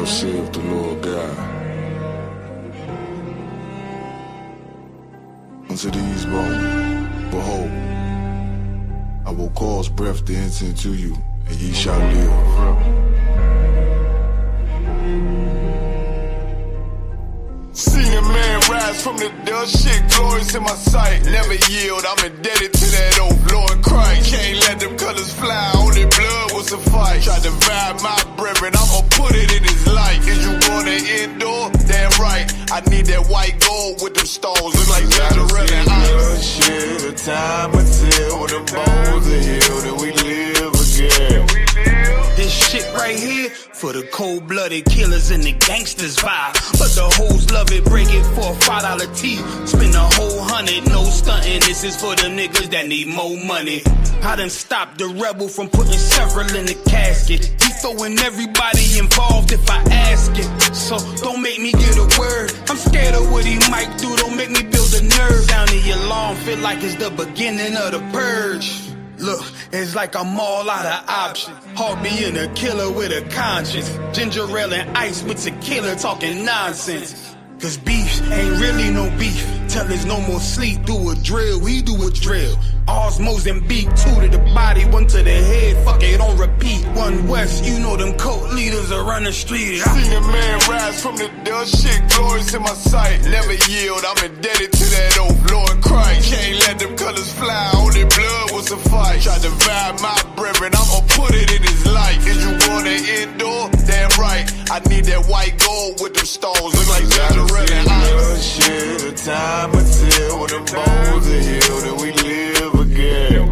Thus saith the Lord God. Unto these bones, behold, I will cause breath to enter into you, and ye shall live. Seen a man rise from the dust, shit glorious in my sight. Never yield, I'm indebted to that old Lord Christ. Can't let them colors fly, only blood will suffice. Try to divide my brethren, I'ma put it in his light. Is you gonna endure? Damn right, I need that white gold with them stones. Look like gingerbread and ice. Shit, the time will tell when the bones are healed and we live again. This shit right here for the cold-blooded killers and the gangsters vibe. But the hoes love it, break it for a $5 tee. Spend a whole 100, no stunting. This is for the niggas that need more money. I done stopped the rebel from putting several in the casket. He throwing everybody involved if I ask it. So don't make me get a word. I'm scared of what he might do. Don't make me build a nerve. Down the alarm, feel like it's the beginning of the purge. Look, it's like I'm all out of options. Hard being a killer with a conscience. Ginger ale and ice with tequila talking nonsense. Cause beef ain't really no beef. Till there's no more sleep, do a drill, we do a drill. Osmos and beat, 2 to the body, 1 to the head, fuck it, on repeat. 1 west, you know them cult leaders around the street. Seen a man rise from the dust, shit glorious in my sight. Never yield, I'm indebted to that old Lord Christ. Can't let them colors fly, only blood will suffice. Try to divide my brethren, I'ma put it in his light. Is you gonna endure? Damn right, I need that white gold with them stones. Look like gingerbread and ice. Shit, the time will tell when the bones are healed and we live again.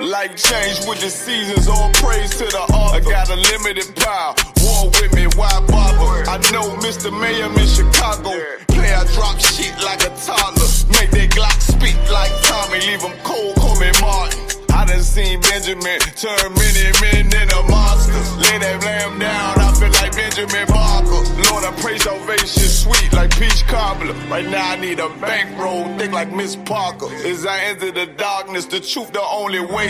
Life changed with the seasons, all praise to the author. I got a limited power, war with me, why bother? I know Mr. Mayhem in Chicago. Play, I drop shit like a toddler. Make that Glock speak like Tommy, leave him cold, call me Martin. I done seen Benjamin turn many men into monsters. Lay that lamb down, I feel like Benjamin Barker. Lord, I pray salvation sweet like peach cobbler. Right now I need a bankroll thick like Miss Parker. As I enter the darkness, the truth the only way.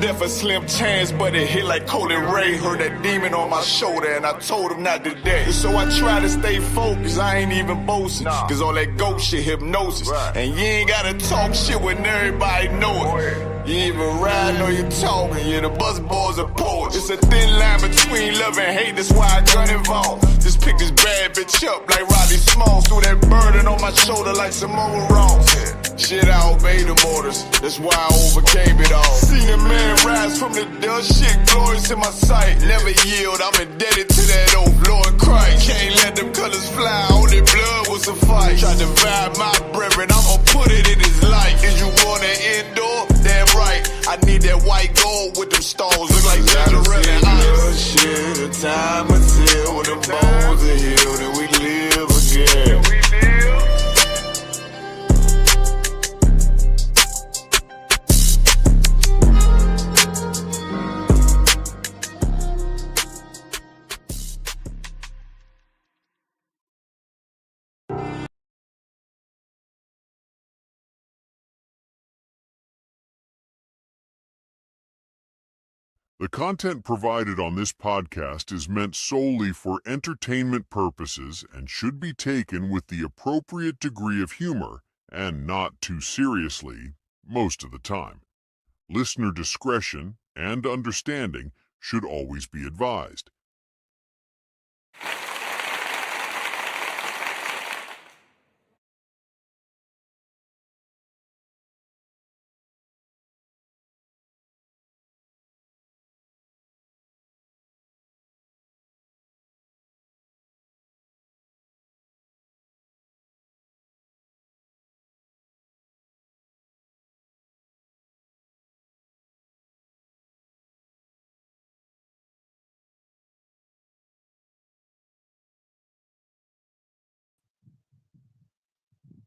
Death a slim chance, but it hit like Colin Ray. Heard that demon on my shoulder and I told him not today. So I try to stay focused, I ain't even boasting. Cause all that ghost shit hypnosis. And you ain't gotta talk shit when everybody know it. You ain't even riding or you talking, yeah, the bus boys are poets. It's a thin line between love and hate, that's why I got involved. Just pick this bad bitch up like Roddy Smalls. Threw that burden on my shoulder like Samoa Ross. Shit, I obey the orders, that's why I overcame it all. Seen a man rise from the dust, shit glorious in my sight. Never yield, I'm indebted to that old Lord Christ. Can't let them colors fly, only blood will suffice. Try to divide my brethren, I'ma put it in his light. Is you gonna endure? Damn right, I need that white gold with them stones. Look like gingerbread and ice. Shit, the time will tell when the bones are healed and we live again. The content provided on this podcast is meant solely for entertainment purposes and should be taken with the appropriate degree of humor and not too seriously most of the time. Listener discretion and understanding should always be advised.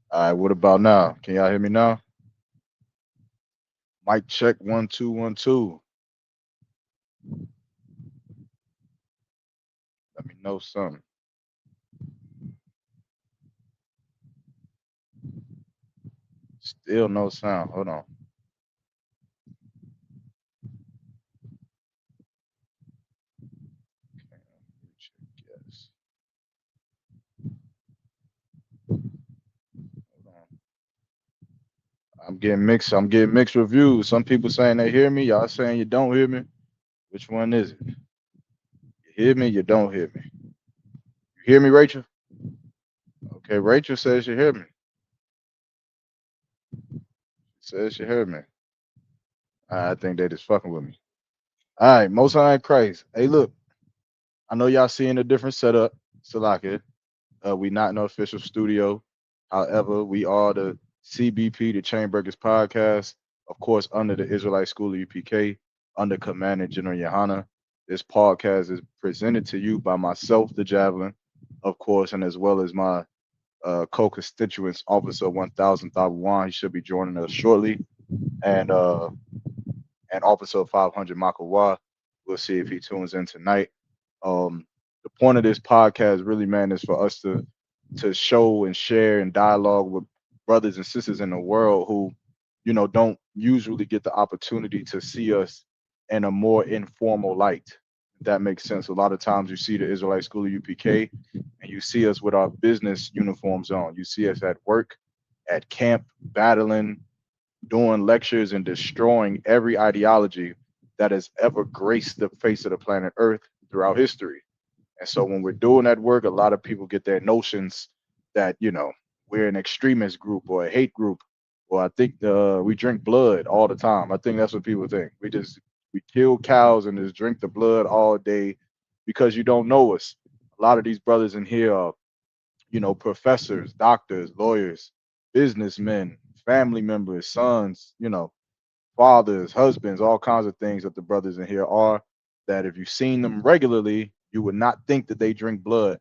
All right, what about now? Can y'all hear me now? Mic check 1 2 1 2. Let me know something. Still no sound. Hold on. Okay, yes. I'm getting mixed reviews. Some people saying they hear me. Y'all saying you don't hear me. Which one is it? You hear me? You don't hear me. You hear me, Rachel? Okay, Rachel says you hear me. Says you heard me. I think they just fucking with me. All right, Most High in Christ. Hey, look, I know y'all seeing a different setup. Salaka. We not in the official studio. However, we are the CBP, the Chainbreakers Podcast, of course, under the Israelite School of UPK, under Commander General Yohana. This podcast is presented to you by myself, the Javelin, of course, and as well as my co-constituents, Officer 1000 Thawan. He should be joining us shortly. And Officer 500 Makawa. We'll see if he tunes in tonight. The point of this podcast really, man, is for us to show and share and dialogue with brothers and sisters in the world who, don't usually get the opportunity to see us in a more informal light. If that makes sense. A lot of times you see the Israelite School of UPK and you see us with our business uniforms on. You see us at work, at camp, battling, doing lectures and destroying every ideology that has ever graced the face of the planet Earth throughout history. And so when we're doing that work, a lot of people get their notions that, we're an extremist group or a hate group. Or I think we drink blood all the time. I think that's what people think. We kill cows and just drink the blood all day because you don't know us. A lot of these brothers in here are, professors, doctors, lawyers, businessmen, family members, sons, fathers, husbands, all kinds of things that the brothers in here are, that if you've seen them regularly, you would not think that they drink blood.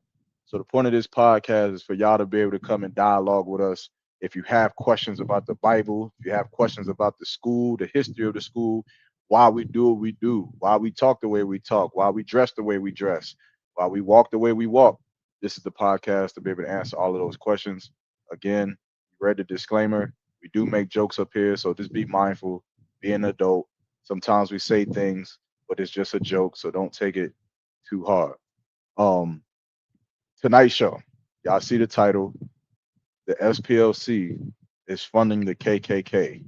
So the point of this podcast is for y'all to be able to come and dialogue with us. If you have questions about the Bible, if you have questions about the school, the history of the school, why we do what we do, why we talk the way we talk, why we dress the way we dress, why we walk the way we walk, this is the podcast to be able to answer all of those questions. Again, you read the disclaimer. We do make jokes up here, so just be mindful, be an adult. Sometimes we say things, but it's just a joke, so don't take it too hard. Um, Tonight's show, y'all see the title. The SPLC is funding the KKK.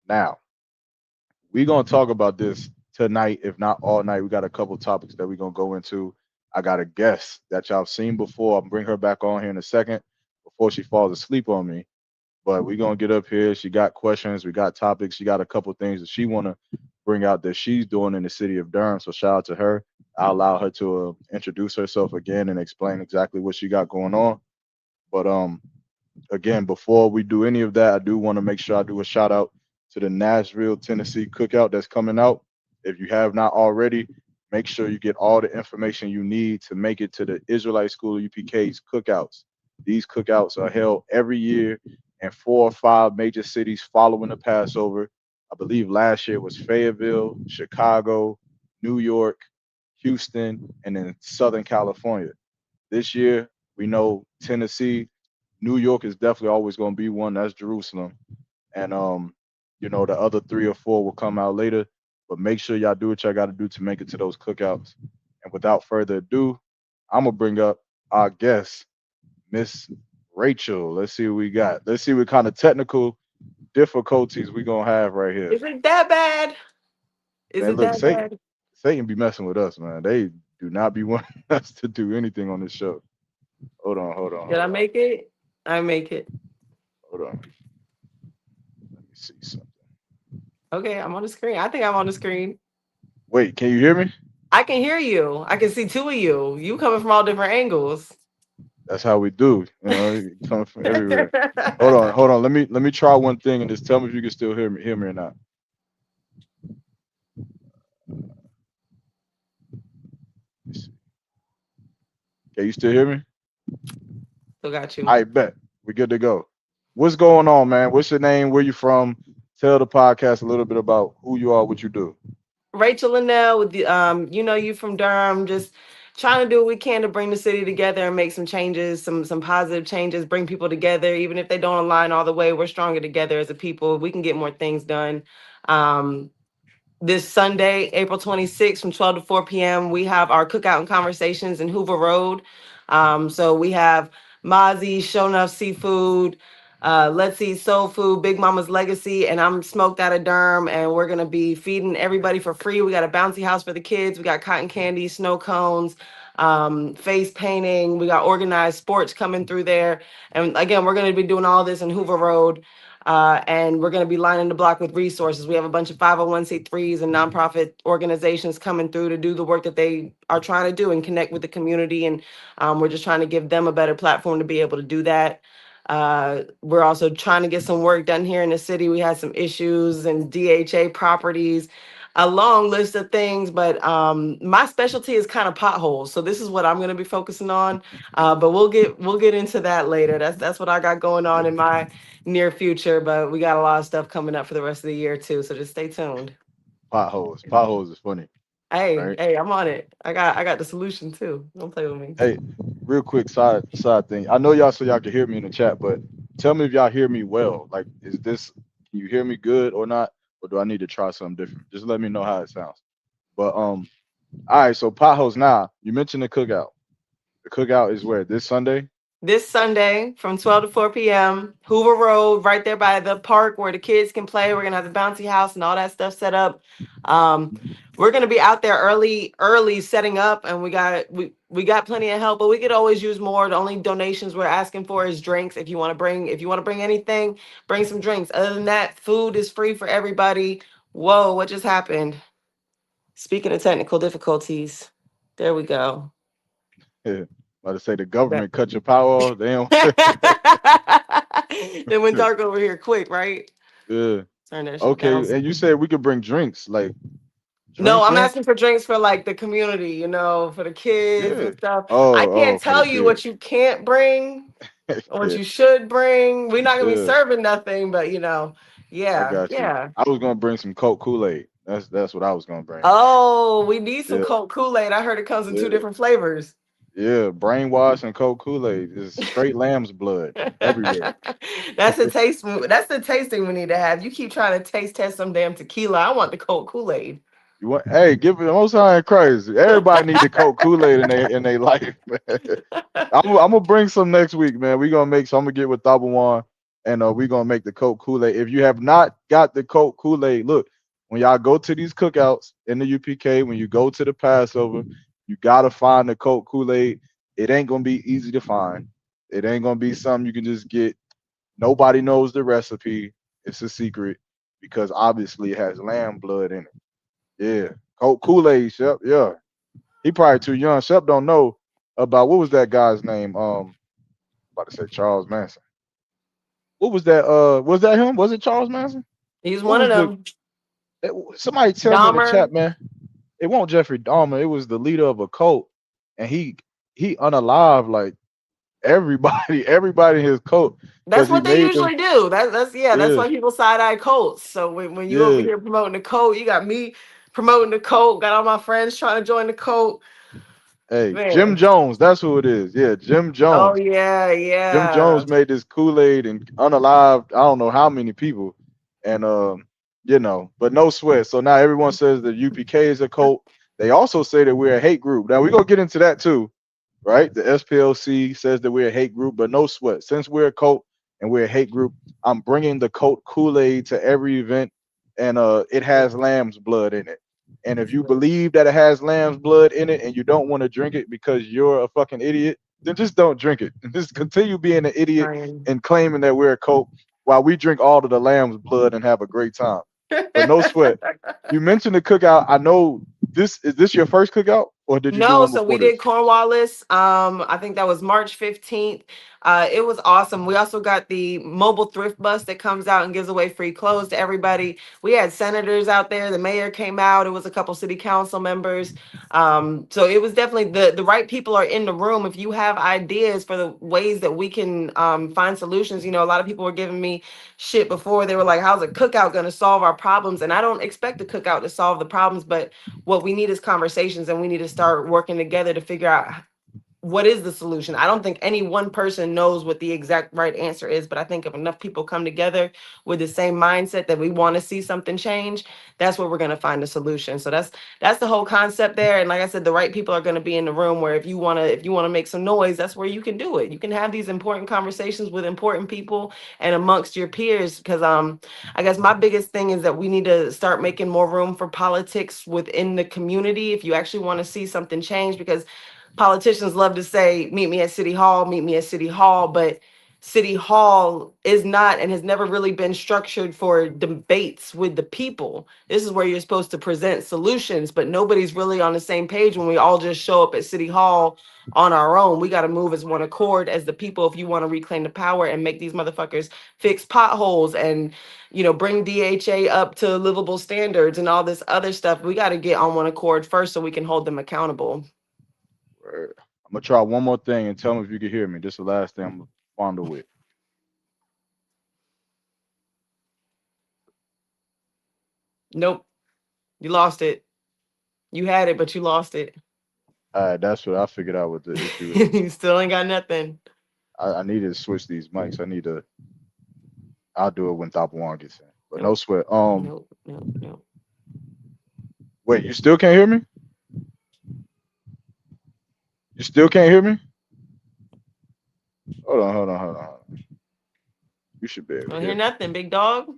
Now, we're gonna talk about this tonight, if not all night. We got a couple topics that we're gonna go into. I got a guest that y'all seen before. I'll bring her back on here in a second before she falls asleep on me. But we're gonna get up here. She got questions, we got topics, she got a couple things that she wanna bring out that she's doing in the city of Durham. So shout out to her. I'll allow her to introduce herself again and explain exactly what she got going on. But again, before we do any of that, I do want to make sure I do a shout out to the Nashville, Tennessee cookout that's coming out. If you have not already, make sure you get all the information you need to make it to the Israelite School of UPK's cookouts. These cookouts are held every year in 4 or 5 major cities following the Passover. I believe last year was Fayetteville, Chicago, New York, Houston, and then Southern California. This year, we know Tennessee, New York is definitely always going to be one. That's Jerusalem. And, the other 3 or 4 will come out later. But make sure y'all do what y'all got to do to make it to those cookouts. And without further ado, I'm going to bring up our guest, Miss Rachel. Let's see what we got. Let's see what kind of technical difficulties we going to have right here. Is it that bad? Is Man, it look, that bad? Satan be messing with us, man. They do not be wanting us to do anything on this show. Hold on. Did I make it? I make it. Hold on. Let me see something. Okay, I'm on the screen. I think I'm on the screen. Wait, can you hear me? I can hear you. I can see 2 of you. You coming from all different angles. That's how we do. Coming from everywhere. Hold on. Let me try one thing and just tell me if you can still hear me or not. Okay, you still hear me? Still got you. I bet. We're good to go. What's going on, man? What's your name? Where you from? Tell the podcast a little bit about who you are, what you do. Rachel Linnell with the you from Durham, just trying to do what we can to bring the city together and make some changes, some positive changes, bring people together. Even if they don't align all the way, we're stronger together as a people. We can get more things done. This Sunday, April 26th from 12 to 4 p.m., we have our cookout and conversations in Hoover Road. So we have Mozzie, Show Enough Seafood, Let's Eat Soul Food, Big Mama's Legacy, and I'm smoked out of Durham, and we're gonna be feeding everybody for free. We got a bouncy house for the kids. We got cotton candy, snow cones, face painting. We got organized sports coming through there, and again, we're gonna be doing all this in Hoover Road. And we're going to be lining the block with resources. We have a bunch of 501c3s and nonprofit organizations coming through to do the work that they are trying to do and connect with the community. And we're just trying to give them a better platform to be able to do that. We're also trying to get some work done here in the city. We had some issues and DHA properties, a long list of things, but my specialty is kind of potholes. So this is what I'm going to be focusing on. But we'll get into that later. That's what I got going on in my near future. But we got a lot of stuff coming up for the rest of the year too. So just stay tuned. Potholes. Potholes is funny, Hey, right? hey, I'm on it. I got the solution too. Don't play with me. Hey, real quick side thing. I know y'all so y'all can hear me in the chat, but tell me if y'all hear me well. Like, is this can you hear me good or not? Or do I need to try something different? Just let me know how it sounds. But all right, so potholes now. You mentioned the cookout. The cookout is where this Sunday? This Sunday from 12 to 4 p.m. Hoover Road, right there by the park where the kids can play. We're gonna have the bouncy house and all that stuff set up. Um, we're gonna be out there early setting up, and we got plenty of help, but we could always use more. The only donations we're asking for is drinks. If you want to bring anything, bring some drinks. Other than that, food is free for everybody. Whoa, what just happened? Speaking of technical difficulties, there we go. Yeah. About to say the government cut your power off. They don't. It went dark over here quick, right? Yeah. Turn that shit down. Okay. And you said we could bring drinks, like No, I'm drinks? asking for drinks for like the community, for the kids Yeah. and stuff. I Oh, can't for the tell you what kids. you can't bring or what Yeah. you should bring. We're not gonna be Yeah. serving nothing, but I yeah, got you. yeah. I was gonna bring some Coke Kool-Aid. That's what I was gonna bring. Oh, we need some Yeah. Coke Kool-Aid. I heard it comes in two Yeah. different flavors. Yeah. Brainwash and Coke Kool-Aid is straight lamb's blood everywhere. That's the tasting we need to have. You keep trying to taste test some damn tequila. I want the Coke Kool-Aid. You want? Hey, give it the most high and crazy. Everybody need the Coke Kool-Aid in their life, man. I'm gonna bring some next week, man. We gonna make some. I'm gonna get with Tabawan, and we gonna make the Coke Kool-Aid. If you have not got the Coke Kool-Aid, look, when y'all go to these cookouts in the UPK, when you go to the Passover, you gotta find the Coke Kool-Aid. It ain't gonna be easy to find. It ain't gonna be something you can just get. Nobody knows the recipe. It's a secret because obviously it has lamb blood in it. Yeah, Coke Kool-Aid, Shep. Yeah, he probably too young. Shep don't know about what was that guy's name? About to say Charles Manson. What was that? Was that him? Was it Charles Manson? He's What one of was the? them. Somebody tell me in the Dahmer. chat, man. It won't Jeffrey Dahmer. It was the leader of a cult, and he unalive like everybody, everybody in his cult That's because he what they made them. usually do. That's Yeah, why people side eye Colts. So when you over yeah. here promoting the Colt, you got me promoting the Colt, got all my friends trying to join the Colt. Hey, Jim Man. Jones. That's who it is. Yeah, Jim Oh Jones. yeah, Jim yeah. Jones made this Kool-Aid and unalived I don't know how many people. And but no sweat. So now everyone says that UPK is a cult. They also say that we're a hate group. Now we're gonna get into that too, right? The SPLC says that we're a hate group, but no sweat. Since we're a cult and we're a hate group, I'm bringing the cult Kool-Aid to every event, and it has lamb's blood in it. And if you believe that it has lamb's blood in it and you don't want to drink it because you're a fucking idiot, then just don't drink it. Just continue being an idiot Ryan. and claiming that we're a cult while we drink all of the lamb's blood and have a great time. But no sweat. You mentioned the cookout. I know this is this your first cookout or did you do No, one so we before did this? Cornwallis. I think that was March 15th. It was awesome. We also got the mobile thrift bus that comes out and gives away free clothes to everybody. We had senators out there. The mayor came out. It was a couple city council members. So it was definitely the right people are in the room. If you have ideas for the ways that we can find solutions, a lot of people were giving me shit before. They were like, how's a cookout going to solve our problems? And I don't expect the cookout to solve the problems, but what we need is conversations, and we need to start working together to figure out what is the solution? I don't think any one person knows what the exact right answer is, but I think if enough people come together with the same mindset that we want to see something change, that's where we're going to find a solution. So that's the whole concept there. And like I said, the right people are going to be in the room where if you want to make some noise, that's where you can do it. You can have these important conversations with important people and amongst your peers, because I guess my biggest thing is that we need to start making more room for politics within the community if you actually want to see something change, because politicians love to say, meet me at City Hall, meet me at City Hall, but City Hall is not and has never really been structured for debates with the people. This is where you're supposed to present solutions, but nobody's really on the same page when we all just show up at City Hall on our own. We got to move as one accord as the people if you want to reclaim the power and make these motherfuckers fix potholes and, bring DHA up to livable standards and all this other stuff. We got to get on one accord first so we can hold them accountable. Word. I'm gonna try one more thing and tell me if you can hear me. This is the last thing I'm gonna fondle with. Nope. You lost it. You had it, but you lost it. All right, that's what I figured out what the issue is. You still ain't got nothing. I need to switch these mics. I'll do it when Top One gets in. But Nope. no sweat. Nope. Wait, you still can't hear me? You still can't hear me? Hold on. You should be able to Don't hear hear me. nothing, big dog.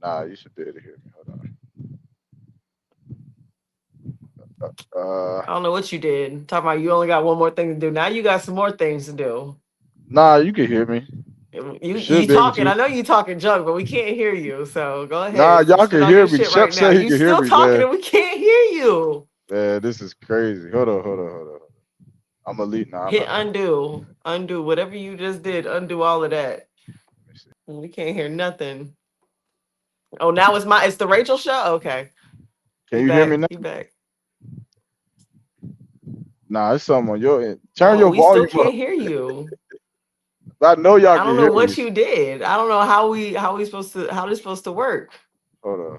Nah, you should be able to hear me. Hold I don't know what you did. Talking about you only got one more thing to do. Now you got some more things to do. Nah, you can hear me. You talking? I know you talking junk, but we can't hear you. So go ahead. Nah, y'all can hear me. Shit Shep right now. said he You can hear still me, talking man. and we can't hear you. Man, this is crazy. Hold on. I'm elite now. Hit undo. Undo whatever you just did. Undo all of that. We can't hear nothing. Oh, now it's the Rachel show? Okay. Can you hear me now? You back. Nah, it's something on your end. Turn No, your we still volume can't up. hear you. I know y'all I can don't hear know what me. you did. I don't know how this supposed to work. Hold on.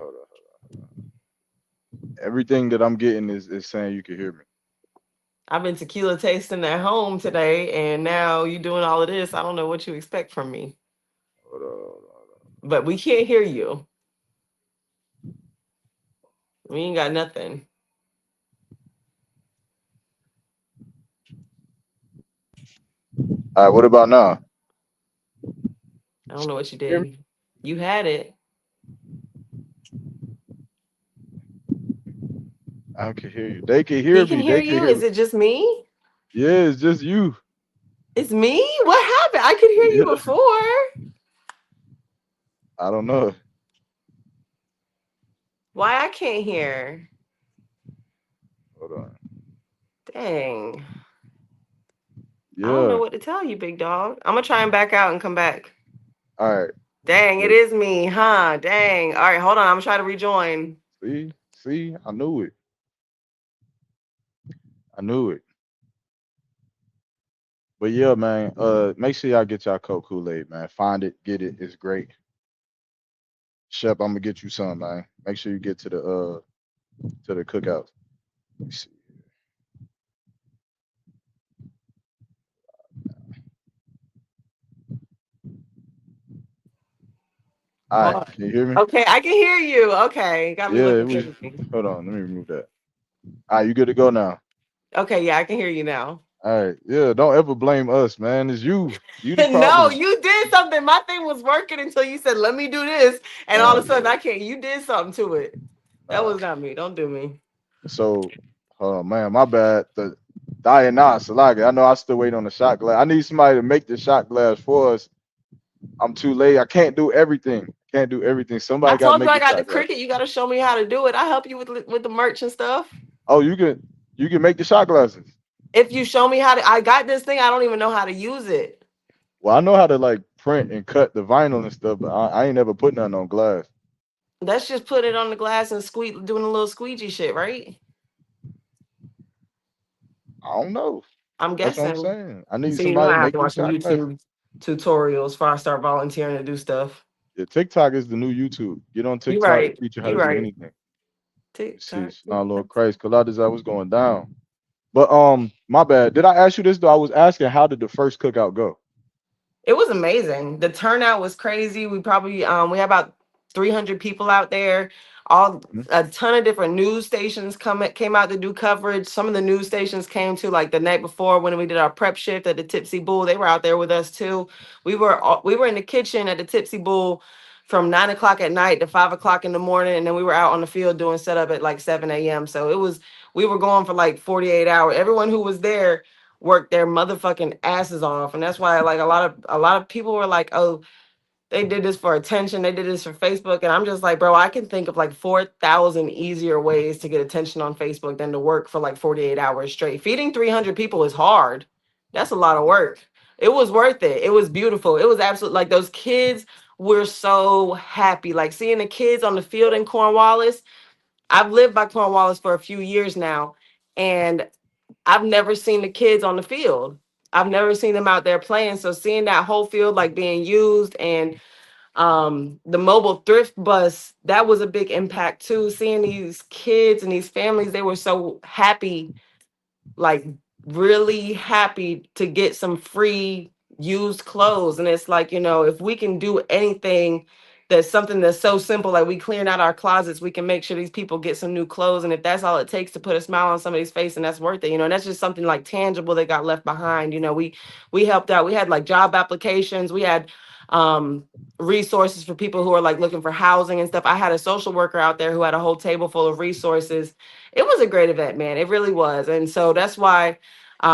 Everything that I'm getting is saying you can hear me. I've been tequila tasting at home today, and now you doing all of this. I don't know what you expect from me. Hold on. But we can't hear you. We ain't got nothing. All right, what about now? I don't know what you Hear me? did. You had it. I can hear you. They can hear He me. can hear They can you. hear Is me. it just me? Yeah, it's just you. It's me? What happened? I could hear you Yeah. before. I don't know. Why I can't hear? Hold on. Dang. Yeah. I don't know what to tell you, big dog. I'm gonna try and back out and come back. All right. Dang, it is me, huh? Dang. All right, hold on. I'm gonna try to rejoin. See, I knew it. But yeah, man. Make sure y'all get y'all Coke Kool-Aid, man. Find it, get it. It's great. Shep, I'm gonna get you some, man. Make sure you get to the cookout. Let me see. All right, can you hear me? Okay, I can hear you. Okay, got me Yeah, looking it was. crazy. Hold on, let me remove that. All right, you good to go now? Okay, yeah, I can hear you now. All right, yeah. Don't ever blame us, man. It's you. You the No, problem. you did something. My thing was working until you said, "Let me do this," and all of a sudden I can't. You did something to it. That was not me. Don't do me. So, oh man, my bad. The Diana Salaga. I know I still wait on the shot glass. I need somebody to make the shot glass for us. I'm too late. I can't do everything. Somebody I got to told you make I the got the shot glass. cricket. You got to show me how to do it. I help you with the merch and stuff. Oh, you can make the shot glasses. If you show me how to, I got this thing. I don't even know how to use it. Well, I know how to like print and cut the vinyl and stuff, but I ain't never put nothing on glass. Let's just put it on the glass and doing a little squeegee shit, right? I don't know. I'm That's what I'm guessing. saying. I need So you know somebody I to have make to these watch some shot glasses. YouTube tutorials before I start volunteering to do stuff. Yeah, TikTok is the new YouTube. Get on You TikTok right. to teach you how you to do right. anything. See, TikTok. it's not Lord Christ. Kaladiza was going down. But my bad. Did I ask you this though? I was asking how did the first cookout go? It was amazing. The turnout was crazy. We probably we had about 300 people out there. All Mhm. a ton of different news stations came out to do coverage. Some of the news stations came to like the night before when we did our prep shift at the Tipsy Bull. They were out there with us too. We were in the kitchen at the Tipsy Bull from 9 o'clock at night to 5 o'clock in the morning, and then we were out on the field doing setup at like 7 a.m. So we were going for like 48 hours. Everyone who was there worked their motherfucking asses off, and that's why like a lot of people were like, oh, they did this for attention, they did this for Facebook, and I'm just like, bro, I can think of like 4,000 easier ways to get attention on Facebook than to work for like 48 hours straight. Feeding 300 people is hard. That's a lot of work. It was worth it. It was beautiful. It was absolutely like those kids were so happy. Like seeing the kids on the field in Cornwallis. I've lived by Cornwallis for a few years now, and I've never seen the kids on the field. I've never seen them out there playing. So seeing that whole field like being used, and the mobile thrift bus, that was a big impact too. Seeing these kids and these families, they were so happy, like really happy to get some free used clothes. And it's like, if we can do anything that's something that's so simple, like we clearing out our closets, we can make sure these people get some new clothes. And if that's all it takes to put a smile on somebody's face, and that's worth it, and that's just something like tangible that got left behind. We helped out. We had like job applications, we had um resources for people who are like looking for housing and stuff. I had a social worker out there who had a whole table full of resources. It was a great event, man. It really was. And so that's why, we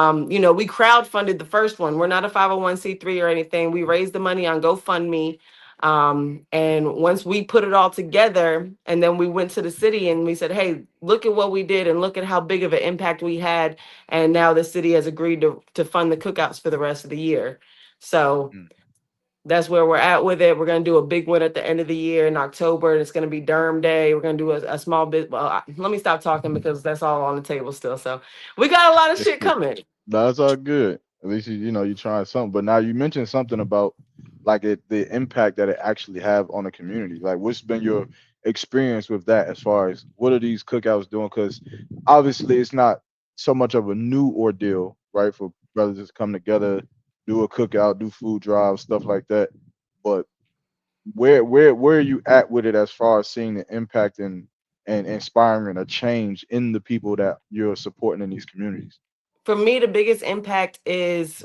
crowdfunded the first one. We're not a 501c3 or anything. We raised the money on GoFundMe. And once we put it all together, and then we went to the city and we said, hey, look at what we did and look at how big of an impact we had. And now the city has agreed to fund the cookouts for the rest of the year. So Mm. that's where we're at with it. We're going to do a big one at the end of the year in October, and it's going to be Durham Day. We're going to do a small bit. Well, let me stop talking because that's all on the table still. So we got a lot of shit coming. That's all good. At least you trying something. But now you mentioned something about like the impact that it actually have on the community. Like, what's been your experience with that as far as what are these cookouts doing? Because obviously it's not so much of a new ordeal, right? For brothers to come together, do a cookout, do food drives, stuff like that. But where are you at with it as far as seeing the impact and inspiring a change in the people that you're supporting in these communities? For me, the biggest impact is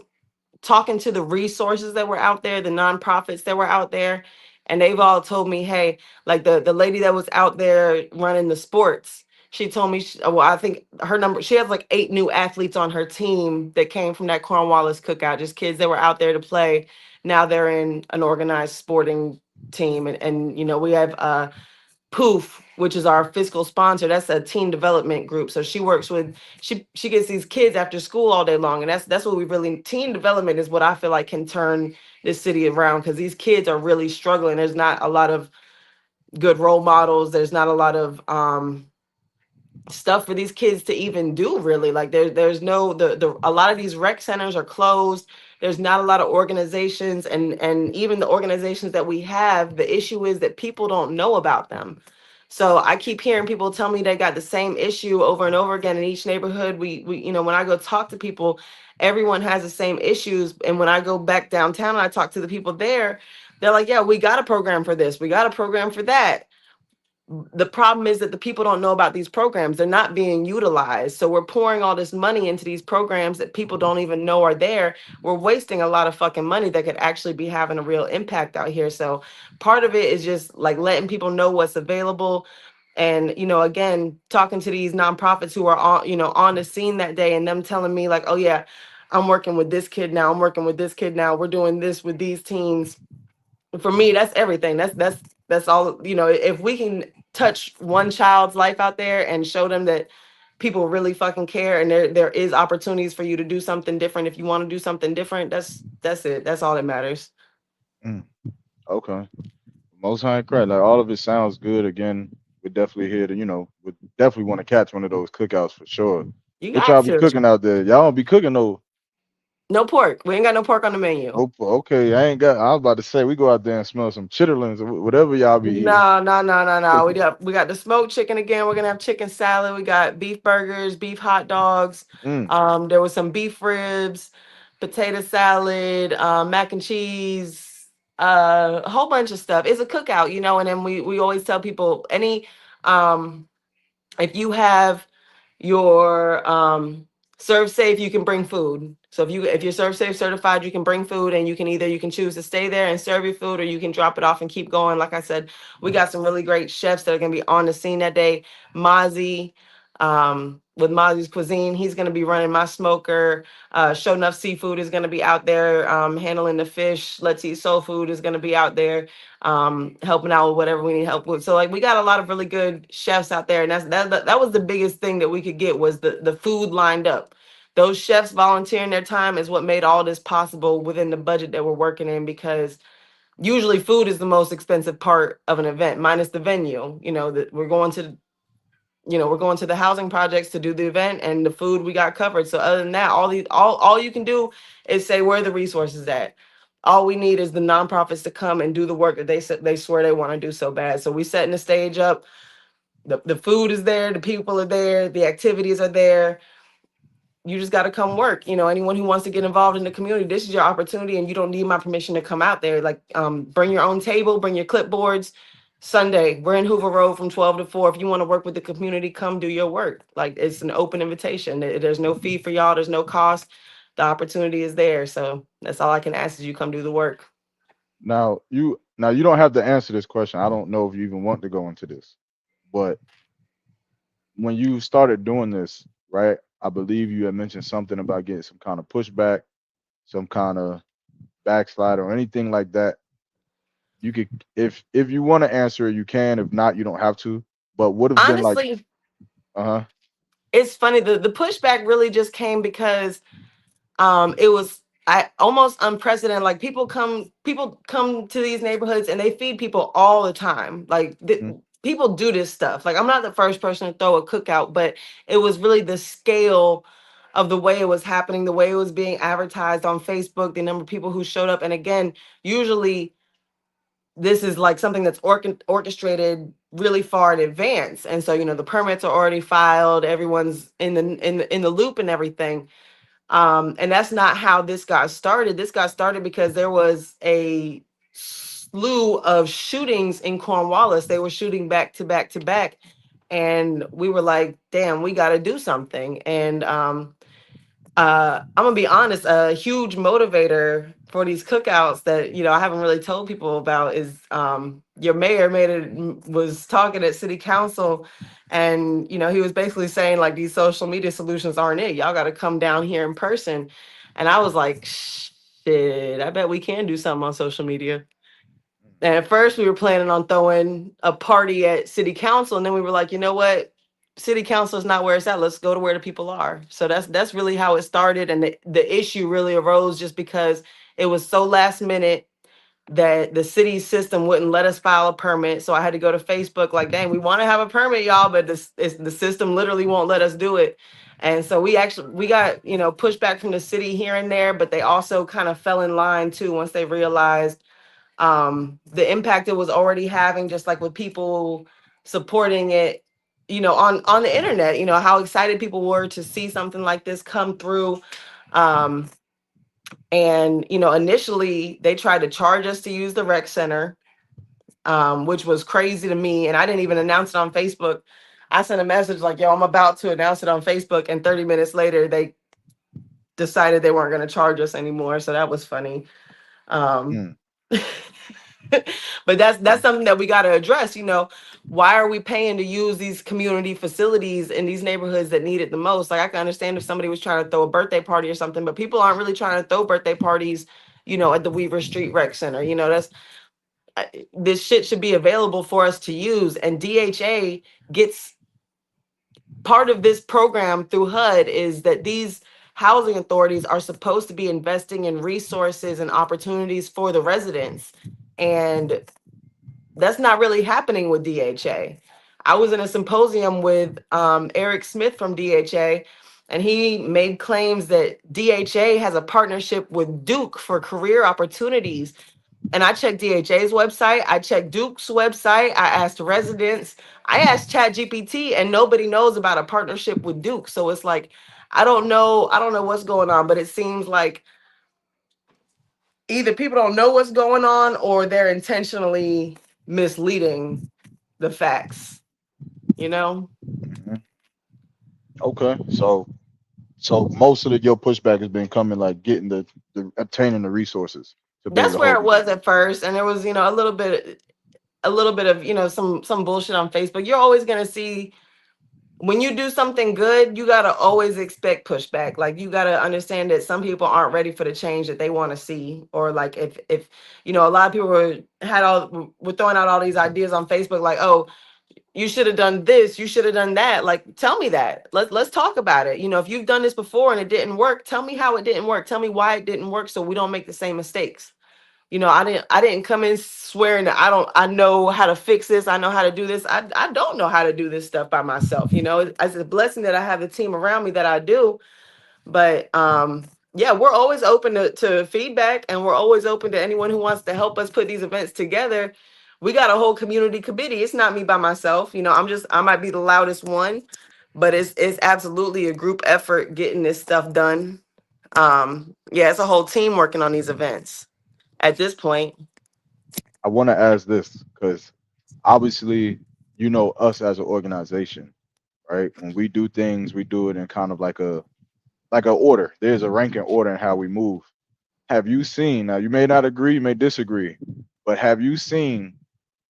talking to the resources that were out there, the nonprofits that were out there, and they've all told me, hey, like the lady that was out there running the sports, she told me, well, I think her number, she has like 8 new athletes on her team that came from that Cornwallis cookout, just kids that were out there to play. Now they're in an organized sporting team, and we have Poof, which is our fiscal sponsor. That's a teen development group. So she works with she gets these kids after school all day long, and that's what we really, teen development is what I feel like can turn this city around, because these kids are really struggling. There's not a lot of good role models. There's not a lot of stuff for these kids to even do, really. Like there's no, the a lot of these rec centers are closed. There's not a lot of organizations, and even the organizations that we have, the issue is that people don't know about them. So I keep hearing people tell me they got the same issue over and over again in each neighborhood. We when I go talk to people, everyone has the same issues. And when I go back downtown and I talk to the people there, they're like, yeah, we got a program for this, we got a program for that. The problem is that the people don't know about these programs. They're not being utilized. So we're pouring all this money into these programs that people don't even know are there. We're wasting a lot of fucking money that could actually be having a real impact out here. So part of it is just like letting people know what's available. And, again, talking to these nonprofits who are on the scene that day, and them telling me like, oh yeah, I'm working with this kid now. I'm working with this kid now. We're doing this with these teens. For me, that's everything. That's all. If we can touch one child's life out there and show them that people really fucking care, and there is opportunities for you to do something different if you want to do something different, that's it. That's all that matters. Mm, okay. Most high credit. Like all of it sounds good. Again, we're definitely here to, we definitely want to catch one of those cookouts for sure. You What y'all got be to. cooking out there? Y'all don't be cooking no No pork. We ain't got no pork on the menu. Oh, okay. I was about to say we go out there and smell some chitterlings or whatever y'all be eating. No, no, no, no, no. We got the smoked chicken again. We're gonna have chicken salad. We got beef burgers, beef hot dogs. Mm. There was some beef ribs, potato salad, mac and cheese, a whole bunch of stuff. It's a cookout, you know. And then we always tell people um if you have your serve safe, you can bring food. So if you're serve safe certified, you can bring food, and you can choose to stay there and serve your food, or you can drop it off and keep going. Like I said, we got some really great chefs that are gonna be on the scene that day. Mozzie, with Mozzie's Cuisine, he's gonna be running my smoker. Show Enough Seafood is gonna be out there handling the fish. Let's Eat Soul Food is gonna be out there helping out with whatever we need help with. So like we got a lot of really good chefs out there, and that was the biggest thing that we could get was the food lined up. Those chefs volunteering their time is what made all this possible within the budget that we're working in, because usually food is the most expensive part of an event, minus the venue. You know, that we're going to the housing projects to do the event, and the food we got covered. So other than that, all you can do is say where are the resources at. All we need is the nonprofits to come and do the work that they swear they want to do so bad. So we setting the stage up. The food is there, the people are there, the activities are there. You just got to come work. You know, anyone who wants to get involved in the community, this is your opportunity, and you don't need my permission to come out there. Like, bring your own table, bring your clipboards. Sunday, we're in Hoover Road from 12 to 4. If you want to work with the community, come do your work. Like, it's an open invitation. There's no fee for y'all. There's no cost. The opportunity is there. So that's all I can ask is you come do the work. Now you don't have to answer this question. I don't know if you even want to go into this, but when you started doing this, right? I believe you had mentioned something about getting some kind of pushback, some kind of backslide or anything like that. You could, if you want to answer it, you can. If not, you don't have to. But would have been like, Honestly, uh-huh. it's funny. The pushback really just came because it was almost unprecedented. Like people come to these neighborhoods and they feed people all the time. Like Mm. people do this stuff. Like, I'm not the first person to throw a cookout, but it was really the scale of the way it was happening, the way it was being advertised on Facebook, the number of people who showed up. And again, usually this is like something that's orchestrated really far in advance. And so, the permits are already filed, everyone's in the loop and everything. And that's not how this got started. This got started because there was a slew of shootings in Cornwallis. They were shooting back to back to back. And we were like, damn, we got to do something. And I'm gonna be honest, a huge motivator for these cookouts that I haven't really told people about is your mayor was talking at city council, and he was basically saying like these social media solutions aren't it. Y'all got to come down here in person, and I was like, shit, I bet we can do something on social media. And at first, we were planning on throwing a party at city council, and then we were like, you know what? City council is not where it's at. Let's go to where the people are. So that's really how it started, and the issue really arose just because it was so last minute that the city system wouldn't let us file a permit. So I had to go to Facebook, like, dang, we want to have a permit, y'all, but the system literally won't let us do it. And so we got pushback from the city here and there, but they also kind of fell in line too once they realized the impact it was already having, just like with people supporting it, on the internet, how excited people were to see something like this come through. And initially they tried to charge us to use the rec center, which was crazy to me, and I didn't even announce it on Facebook. I sent a message like, yo, I'm about to announce it on Facebook, and 30 minutes later they decided they weren't going to charge us anymore. So that was funny. um Mm. but that's something that we got to address. Why are we paying to use these community facilities in these neighborhoods that need it the most? Like, I can understand if somebody was trying to throw a birthday party or something, but people aren't really trying to throw birthday parties at the Weaver Street Rec Center. That's this shit should be available for us to use. And DHA gets part of this program through HUD is that these housing authorities are supposed to be investing in resources and opportunities for the residents. And that's not really happening with DHA. I was in a symposium with Eric Smith from DHA, and he made claims that DHA has a partnership with Duke for career opportunities. And I checked DHA's website, I checked Duke's website, I asked residents, I asked ChatGPT, and nobody knows about a partnership with Duke. So it's like, I don't know what's going on, but it seems like either people don't know what's going on or they're intentionally misleading the facts, you know? Mhm. Okay, so most of your pushback has been coming like getting the obtaining the resources to be able That's to where hold it these was events. at first. And there was, a little bit of, some bullshit on Facebook. You're always gonna see when you do something good, you gotta always expect pushback. Like you gotta understand that some people aren't ready for the change that they want to see. Or like if a lot of people were throwing out all these ideas on Facebook, like, oh, you should have done this, you should have done that. Like, tell me that. Let's talk about it. If you've done this before and it didn't work, tell me how it didn't work. Tell me why it didn't work so we don't make the same mistakes. I didn't come in swearing that I know how to fix this. I know how to do this. I don't know how to do this stuff by myself. It's a blessing that I have the team around me that I do. But yeah, we're always open to feedback, and we're always open to anyone who wants to help us put these events together. We got a whole community committee. It's not me by myself. I might be the loudest one, but it's absolutely a group effort getting this stuff done. Yeah, it's a whole team working on these events at this point. I want to ask this because obviously, us as an organization, right? When we do things, we do it in kind of like a order. There's a ranking order in how we move. Have you seen? Now, you may not agree, you may disagree, but have you seen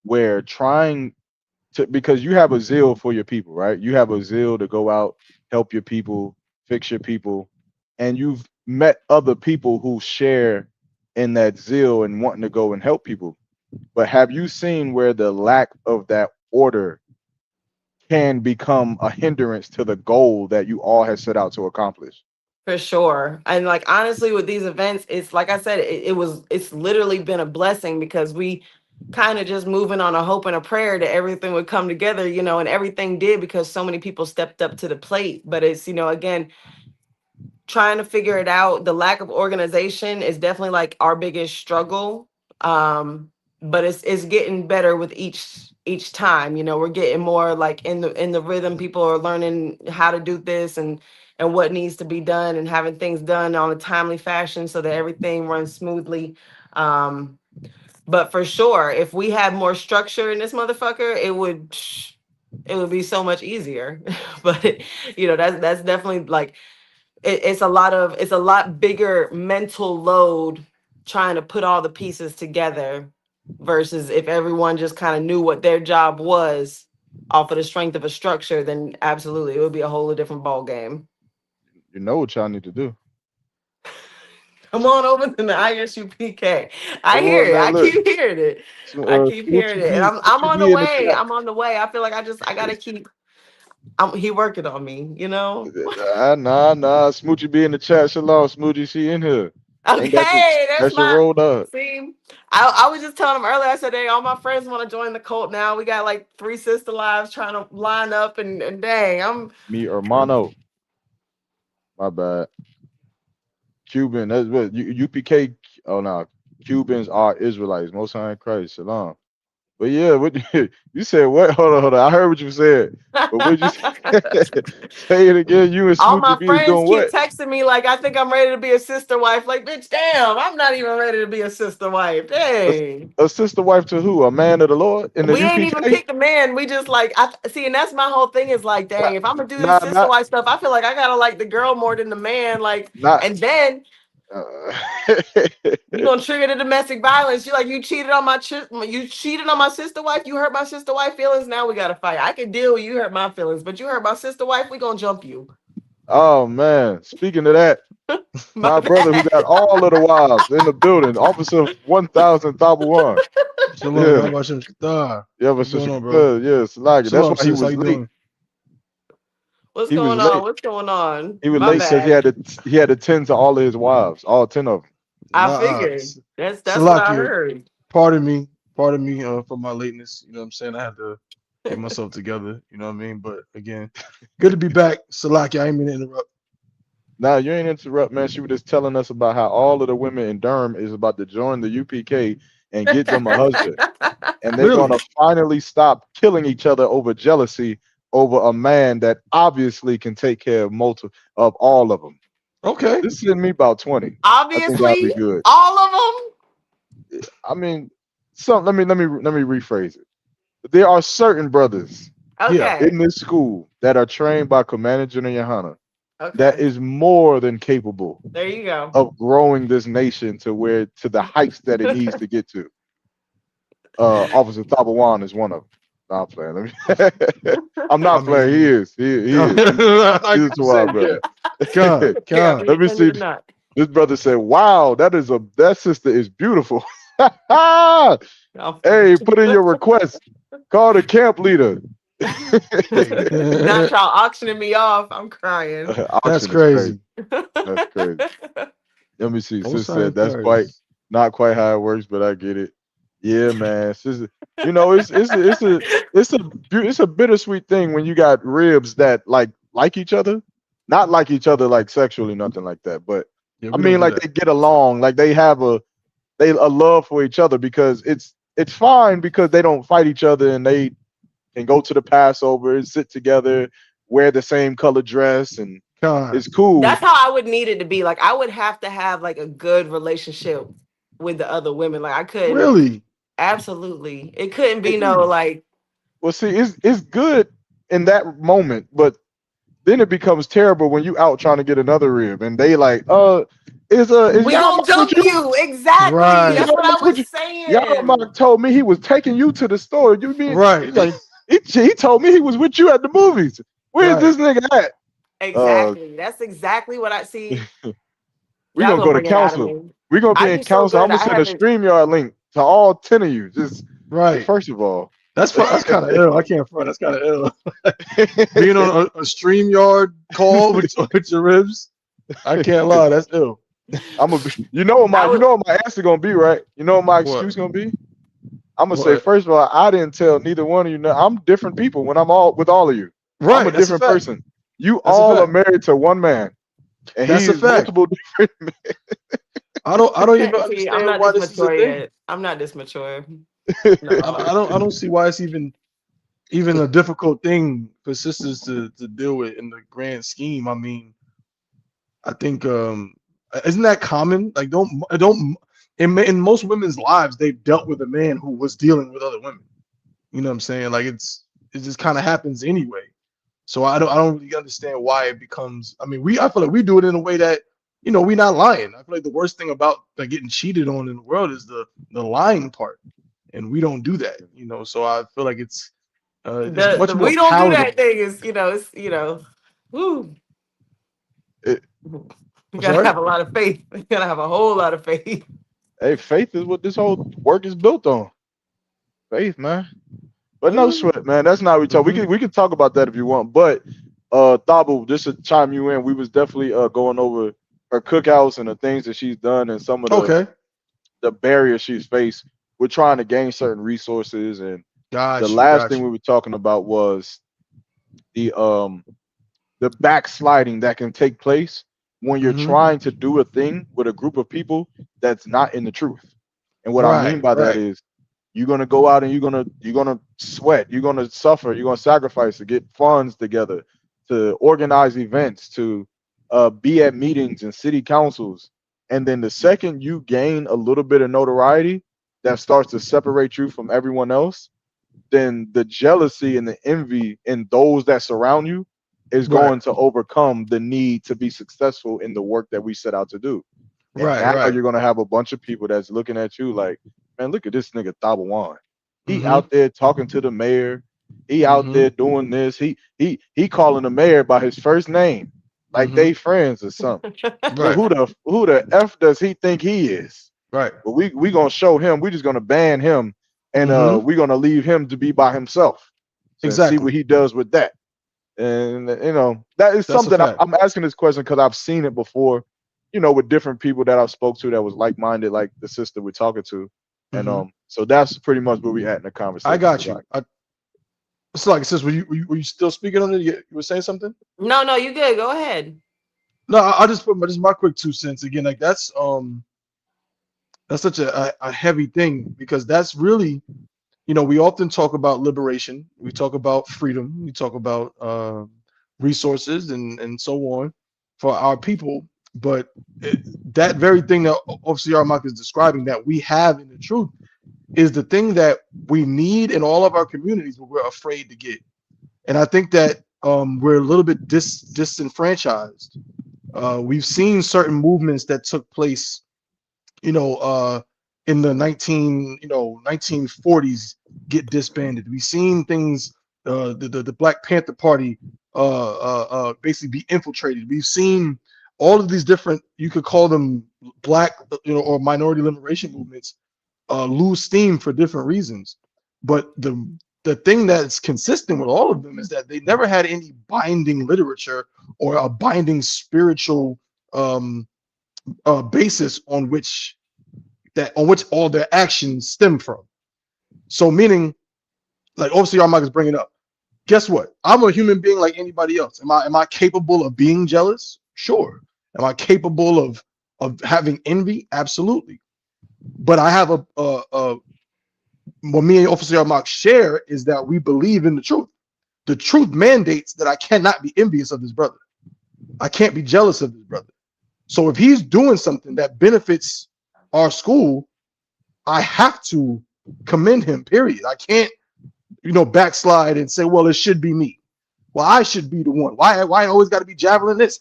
where trying to, because you have a zeal for your people, right? You have a zeal to go out, help your people, fix your people, and you've met other people who share in that zeal and wanting to go and help people. But have you seen where the lack of that order can become a hindrance to the goal that you all have set out to accomplish? For sure. And like honestly, with these events, it's like I said, it's literally been a blessing because we kind of just moving on a hope and a prayer that everything would come together, and everything did because so many people stepped up to the plate. But it's, again, trying to figure it out. The lack of organization is definitely like our biggest struggle. But it's getting better with each time. We're getting more like in the rhythm. People are learning how to do this and what needs to be done and having things done on a timely fashion so that everything runs smoothly. But for sure, if we had more structure in this motherfucker, it would be so much easier. But that's definitely like it's a lot bigger mental load trying to put all the pieces together versus if everyone just kind of knew what their job was off of the strength of a structure, then absolutely it would be a whole different ball game. You know what y'all need to do. Come on over to the ISUPK. I Come hear on it. now, I look. keep hearing it. I keep hearing Smoochie it. And B, I'm Smoochie on the B in the way. chat. I'm on the way. I feel like I gotta keep he working on me. Nah. Smoochie be in the chat. Shalom, Smoochie. She in here. Ain't got your Okay, that's that's your my rolled up. see. I was just telling him earlier. I said, "Hey, all my friends want to join the cult now. We got like 3 sister lives trying to line up, and dang, Me hermano. My bad. Cuban. That's what UPK. Oh no, Cubans are Israelites. Most High in Christ. Shalom. But yeah, what you said? What? Hold on. I heard what you said. But what did you say? Say it again. You and all Smoochie my B is friends doing keep what? texting me like I think I'm ready to be a sister wife. Like, bitch, damn, I'm not even ready to be a sister wife. A, Dang, a sister wife to who? A man of the Lord in the we ain't even UPK? picked a man. We just like I see, and that's my whole thing. Is like, dang, if I'm gonna do this Nah, sister not wife stuff, I feel like I gotta like the girl more than the man. Like, not. and then Uh, you gonna trigger the domestic violence. You like you cheated on my sister wife. You hurt my sister wife feelings. Now we gotta fight. I can deal with you hurt my feelings, but you hurt my sister wife. We gonna jump you. oh man. Speaking of that, My my brother who got bad. all of the wives in the building, Officer 1000 Tabuan. Shalom, Yeah. y'all watching Qatar. Yeah, but What's going sister, on, bro? yeah, Salagi. That's Shalom, why he sis. How was you late. doing? What's He was going late. on? What's going on? He was My late because he bad. had to tend to all of his wives, all 10 of them. I Nah, figured. That's what I Salakia. heard. Pardon me for my lateness. You know what I'm saying? I had to get myself together. You know what I mean? But again, good to be back. Salakia, I ain't mean to interrupt. Nah, you ain't interrupt, man. She was just telling us about how all of the women in Durham is about to join the UPK and get them a husband, and they're Really? gonna finally stop killing each other over jealousy over a man that obviously can take care of of all of them. Okay. Just send me about 20. I think that'll be Obviously, good. all of them. I mean, let me rephrase it. There are certain brothers Yeah. Okay. in this school that are trained by Commander General Yohana that Okay. is more than capable There you go. of growing this nation to the heights that it needs to get to. Officer Tabawan is one of them. Nah, I'm playing. I'm I not playing. He mean, is. He is. like He's you a wild said, yeah. brother. Con. Careful, Let you me see. or not. This brother said, "Wow, that sister is beautiful." Hey, No. put in your request. Call the camp leader. Not y'all auctioning me off. I'm crying. That's Auction is crazy. crazy. That's crazy. Let me see. Both Sis said sides that's quite cards. not quite how it works, but I get it. Yeah, man. Sis, it's a bittersweet thing when you got ribs that like each other, not like each other like sexually, nothing like that. But Yeah, I we don't mean, do like that. they get along, like they have a love for each other because it's fine because they don't fight each other and they can go to the Passover and sit together, wear the same color dress, and Con. it's cool. That's how I would need it to be. Like I would have to have like a good relationship with the other women. Like I couldn't Really? absolutely. It couldn't be no Ooh. like Well, see, it's good in that moment, but then it becomes terrible when you out trying to get another rib, and they like, is we y'all gonna with jump you? you. Exactly. Is Right. That's what I y'all with was you? Y'all saying. Mark told me he was taking you to the store. You mean Right. he's like he told me he was with you at the movies. Where's Right. this nigga at? Uh, Exactly. That's exactly what I see. we Y'all gonna gonna go to bring it out of council. me. We're gonna be I in do so council. I'm good. gonna I send a haven't. StreamYard link to all 10 of you. Just Right. first of all. That's kind of ill. I can't front. That's kind of ill. Being on a StreamYard call with your ribs. I can't lie. That's ill. I'm a I you would. know what my answer gonna be, right? You know what my What? excuse gonna be? I'm gonna say, What? first of all, I didn't tell neither one of you. I'm different people when I'm all with all of you. I'm a Right. That's a different fact. person. You That's a all are fact. married to one man, and That's a he's fact. multiple different men. I don't even See, I'm understand not why this this is a mature thing. yet. I'm not this mature. I, No. I don't I don't see why it's even a difficult thing for sisters to deal with in the grand scheme. I mean, I think isn't that common? Like don't in most women's lives they've dealt with a man who was dealing with other women. You know what I'm saying? Like it just kind of happens anyway. So I don't really understand why it becomes. I mean, I feel like we do it in a way that we're not lying. I feel like the worst thing about like getting cheated on in the world is the lying part, and we don't do that. So I feel like it's The much more we don't do that palatable. thing is it's woo. It- You I'm gotta sorry. have a lot of faith. You gotta have a whole lot of faith. hey, faith is what this whole work is built on. Faith, man. But no Ooh. sweat, man. That's not what we talk. Hmm. We can talk about that if you want. But Thabo, just to chime you in, we was definitely going over her cookouts and the things that she's done and some of Okay. the barriers she's faced with trying to gain certain resources. And the Got you. last Got thing you. we were talking about was the backsliding that can take place when you're Hmm. trying to do a thing with a group of people that's not in the truth. And what I mean Right. by that Right. is you're gonna go out and you're gonna sweat, you're gonna suffer, you're gonna sacrifice to get funds together, to organize events, to be at meetings and city councils. And then the second you gain a little bit of notoriety that starts to separate you from everyone else, then the jealousy and the envy in those that surround you is Right. going to overcome the need to be successful in the work that we set out to do. And Right. now Right. you're gonna have a bunch of people that's looking at you like, man, look at this nigga Tabawan. He Hmm. out there talking to the mayor. He out Hmm. there doing this. He calling the mayor by his first name, like Hmm. they friends or something. Well, Right. who the f does he think he is? Right. But we gonna show him. We just gonna ban him, and Hmm. we gonna leave him to be by himself. So and see Exactly. what he does with that. And that is That's a something fact. I'm asking this question because I've seen it before. With different people that I've spoke to that was like minded, like the sister we're talking to, and Hmm. so that's pretty much where we at in the I conversation. got So, like, you. It's like it says. Were you still speaking on it? You were saying something? No, you good. Go ahead. No, I just put just my quick 2 cents again. Like that's such a heavy thing because that's really, we often talk about liberation, we talk about freedom, we talk about resources and so on for our people, but that very thing that Officer Yarmak is describing that we have in the truth is the thing that we need in all of our communities, but we're afraid to get. And I think that we're a little bit disenfranchised. We've seen certain movements that took place, you know, uh, in the 1940s get disbanded. We've seen things, the Black Panther Party basically be infiltrated. We've seen all of these different, you could call them black, or minority liberation movements lose steam for different reasons. But the thing that's consistent with all of them is that they never had any binding literature or a binding spiritual um, basis on which all their actions stem from. So meaning, like obviously Armag is bringing up, guess what? I'm a human being like anybody else. Am I capable of being jealous? Sure. Am I capable of having envy? Absolutely. But I have what me and Officer Armag share is that we believe in the truth. The truth mandates that I cannot be envious of his brother. I can't be jealous of his brother. So if he's doing something that benefits our school, I have to commend him, period. I can't, backslide and say, well, it should be me. Well, I should be the one. Why I always got to be javeling this?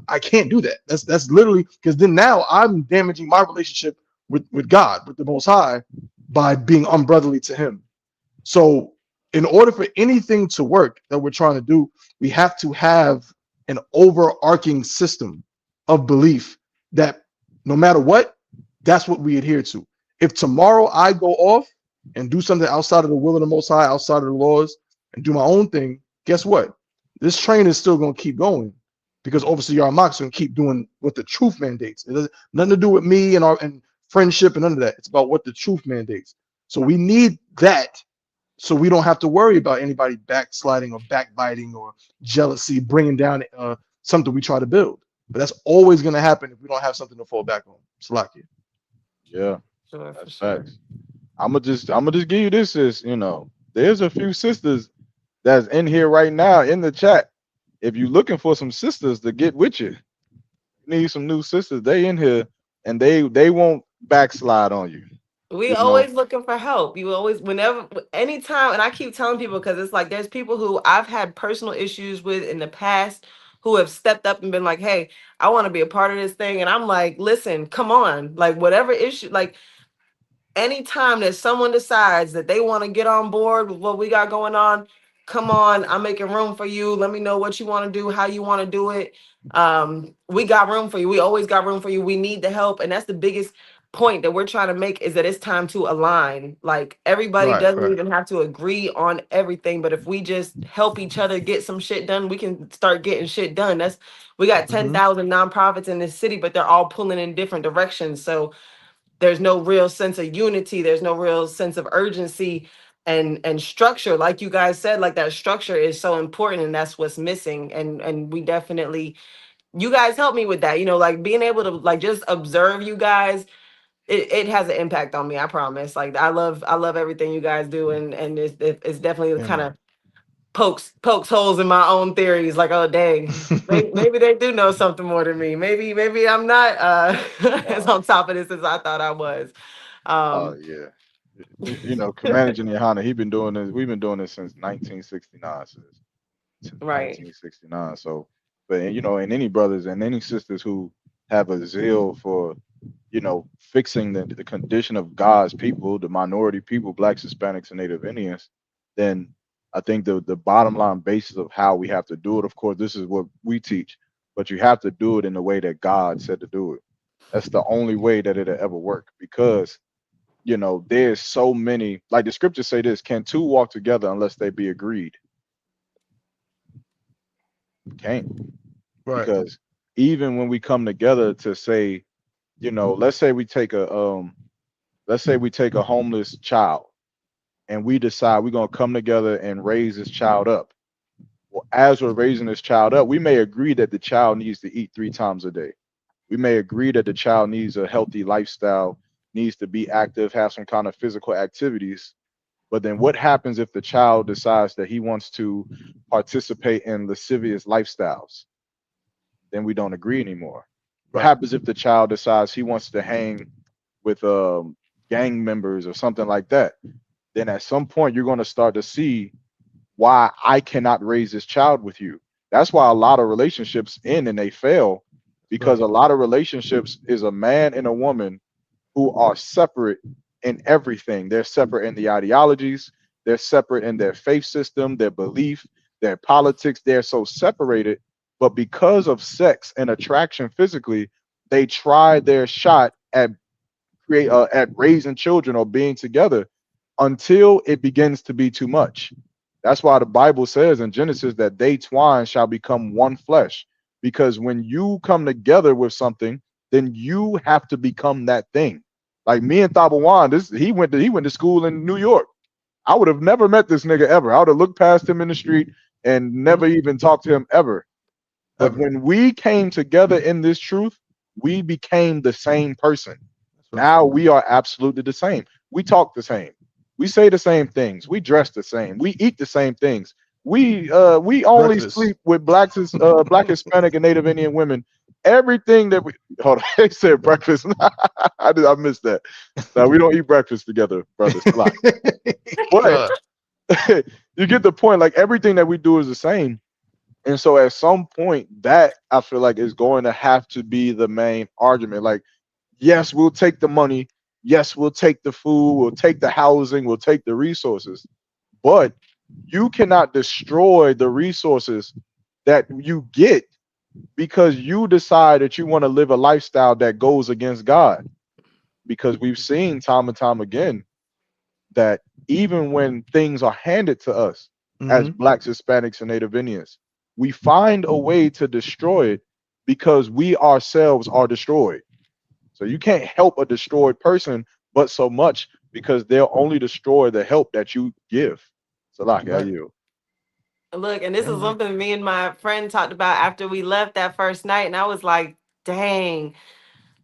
I can't do that. That's literally because then now I'm damaging my relationship with God, with the Most High, by being unbrotherly to him. So in order for anything to work that we're trying to do, we have to have an overarching system of belief that no matter what, that's what we adhere to. If tomorrow I go off and do something outside of the will of the Most High, outside of the laws, and do my own thing, guess what? This train is still going to keep going because Overseer Yarmak's going to keep doing what the truth mandates. It has nothing to do with me and friendship and none of that. It's about what the truth mandates. So we need that so we don't have to worry about anybody backsliding or backbiting or jealousy, bringing down something we try to build. But that's always going to happen if we don't have something to fall back on. Salakia. Yeah, Sure, for that's sure. facts. I'm gonna just give you this is there's a few sisters that's in here right now in the chat. If you're looking for some sisters to get with you, need some new sisters. They in here and they won't backslide on you. We You know, always looking for help. You always, whenever, anytime, and I keep telling people because it's like there's people who I've had personal issues with in the past who have stepped up and been like, "Hey, I want to be a part of this thing," and I'm like, "Listen, come on, like whatever issue, like." Anytime that someone decides that they want to get on board with what we got going on, come on, I'm making room for you. Let me know what you want to do, how you want to do it. We got room for you. We always got room for you. We need the help. And that's the biggest point that we're trying to make is that it's time to align. Like everybody Right, doesn't right. even have to agree on everything, but if we just help each other get some shit done, we can start getting shit done. We got Mm-hmm. 10,000 nonprofits in this city, but they're all pulling in different directions. So there's no real sense of unity, there's no real sense of urgency and structure, like you guys said. Like that structure is so important and that's what's missing. And we definitely, you guys help me with that, like being able to like just observe you guys. It has an impact on me, I promise. Like I love everything you guys do, and it's definitely Yeah, kind man. of pokes holes in my own theories. Like, oh dang, maybe they do know something more than me. Maybe I'm not as uh, on top of this as I thought I was. Um, yeah. Commander Johanna, he been doing this. We've been doing this since 1969. Since right. 1969. So, but and any brothers and any sisters who have a zeal for, fixing the condition of God's people, the minority people, blacks, Hispanics, and Native Indians, then I think the bottom line basis of how we have to do it, of course, this is what we teach, but you have to do it in the way that God said to do it. That's the only way that it'll ever work because there's so many, like the scriptures say this, can two walk together unless they be agreed? Can't. Right. Because even when we come together to say, let's say we take a homeless child and we decide we're gonna come together and raise this child up. well, as we're raising this child up, we may agree that the child needs to eat 3 times a day. We may agree that the child needs a healthy lifestyle, needs to be active, have some kind of physical activities. But then what happens if the child decides that he wants to participate in lascivious lifestyles? Then we don't agree anymore. What Right. happens if the child decides he wants to hang with gang members or something like that? Then at some point you're going to start to see why I cannot raise this child with you. That's why a lot of relationships end and they fail, because Right. a lot of relationships is a man and a woman who are separate in everything. They're separate in the ideologies, they're separate in their faith system, their belief, their politics. They're so separated, but because of sex and attraction physically, they try their shot at at raising children or being together until it begins to be too much. That's why the Bible says in Genesis that they twine shall become one flesh. Because when you come together with something, then you have to become that thing. Like me and Tabawan, he went to school in New York. I would have never met this nigga ever. I would have looked past him in the street and never even talked to him ever. But Ever. when we came together in this truth, we became the same person. That's right. Now we are absolutely the same. We talk the same. We say the same things. We dress the same. We eat the same things. We only Breakfast. sleep with black Hispanic and Native Indian women. Everything that we hold on, they said breakfast. I missed that. No, we don't eat breakfast together, brothers. But God. you get the point. Like everything that we do is the same. And so at some point, that I feel like is going to have to be the main argument. Like, yes, we'll take the money. Yes, we'll take the food. We'll take the housing. We'll take the resources. But you cannot destroy the resources that you get because you decide that you want to live a lifestyle that goes against God. Because we've seen time and time again that even when things are handed to us as Hmm. blacks, Hispanics, and Native Indians, we find a way to destroy it because we ourselves are destroyed. So you can't help a destroyed person but so much because they'll only destroy the help that you give. So like I Right. you. Look, and this Yeah, is man. something me and my friend talked about after we left that first night, and I was like, dang,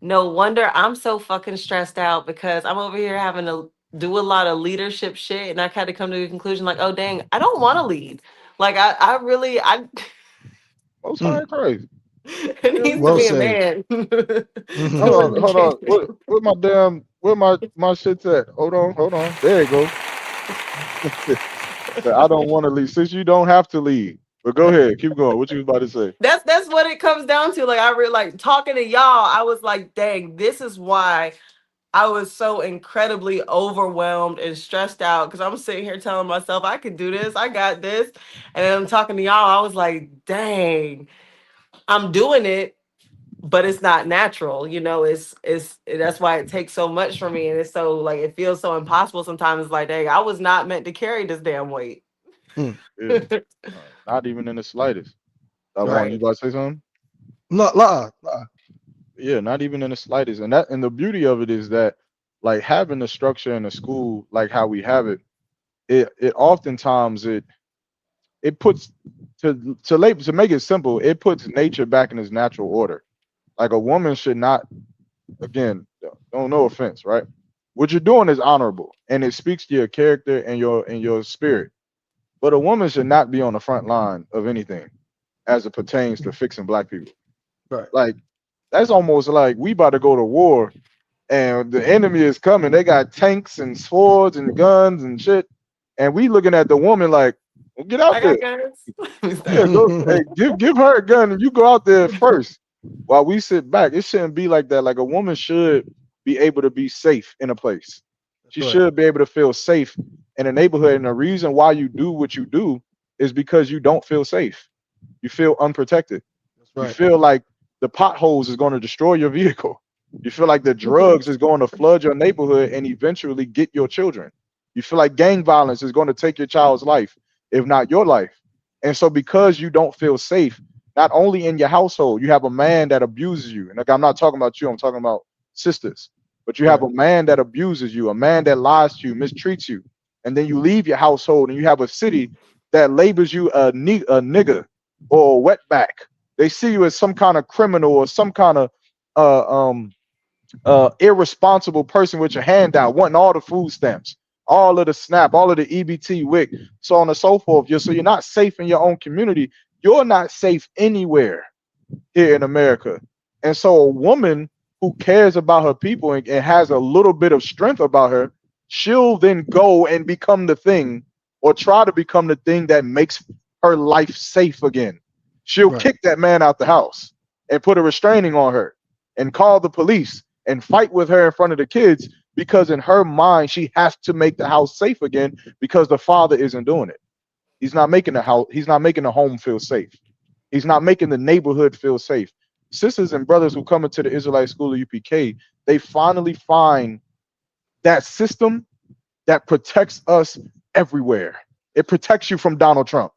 no wonder I'm so fucking stressed out because I'm over here having to do a lot of leadership shit, and I kind of come to the conclusion like, oh dang, I don't want to lead. Like I really I Most Mm. high crazy. it Hell needs to Well be a yeah. said. man Hmm. to Hold on. lead. Where my damn where my shit's at? Hold on. There you go. I don't want to leave. Since you don't have to leave. But go ahead. Keep going. What you was about to say? That's what it comes down to. Like I really like talking to y'all. I was like, dang, this is why I was so incredibly overwhelmed and stressed out because I'm sitting here telling myself I can do this, I got this, and then I'm talking to y'all. I was like, dang, I'm doing it, but it's not natural. You know, it's that's why it takes so much for me, and it's so like it feels so impossible sometimes. It's like, dang, I was not meant to carry this damn weight. Mm. Yeah. Not even in the slightest. I want you Right. Right. about to say something? La. Yeah, not even in the slightest. And the beauty of it is that like having the structure in the school like how we have it, it oftentimes it puts to make it simple, it puts nature back in its natural order. Like a woman should not, again, don't no offense, right? What you're doing is honorable and it speaks to your character and your spirit. But a woman should not be on the front line of anything as it pertains to fixing black people. Right. Like that's almost like we about to go to war and the enemy is coming. They got tanks and swords and guns and shit. And we looking at the woman like, well, get out I got there. guns. Let me Yeah, stop. go. Hey, give her a gun and you go out there first while we sit back. It shouldn't be like that. Like a woman should be able to be safe in a place. That's She right. should be able to feel safe in a neighborhood. And the reason why you do what you do is because you don't feel safe. You feel unprotected. That's You right. feel like the potholes is going to destroy your vehicle. You feel like the drugs is going to flood your neighborhood and eventually get your children. You feel like gang violence is going to take your child's life, if not your life. And so, because you don't feel safe, not only in your household, you have a man that abuses you. And like, I'm not talking about you, I'm talking about sisters. But you have Right. a man that abuses you, a man that lies to you, mistreats you. And then you leave your household and you have a city that labels you a nigger or a wetback. They see you as some kind of criminal or some kind of irresponsible person with your hand out, wanting all the food stamps, all of the SNAP, all of the EBT, WIC, so on and so forth. So you're not safe in your own community. You're not safe anywhere here in America. And so a woman who cares about her people and has a little bit of strength about her, she'll then go and become the thing, or try to become the thing that makes her life safe again. She'll kick that man out the house and put a restraining on her and call the police and fight with her in front of the kids, because in her mind she has to make the house safe again, because the father isn't doing it. He's not making the house, he's not making the home feel safe. He's not making the neighborhood feel safe. Sisters and brothers who come into the Israelite School of UPK, they finally find that system that protects us everywhere. It protects you from Donald Trump.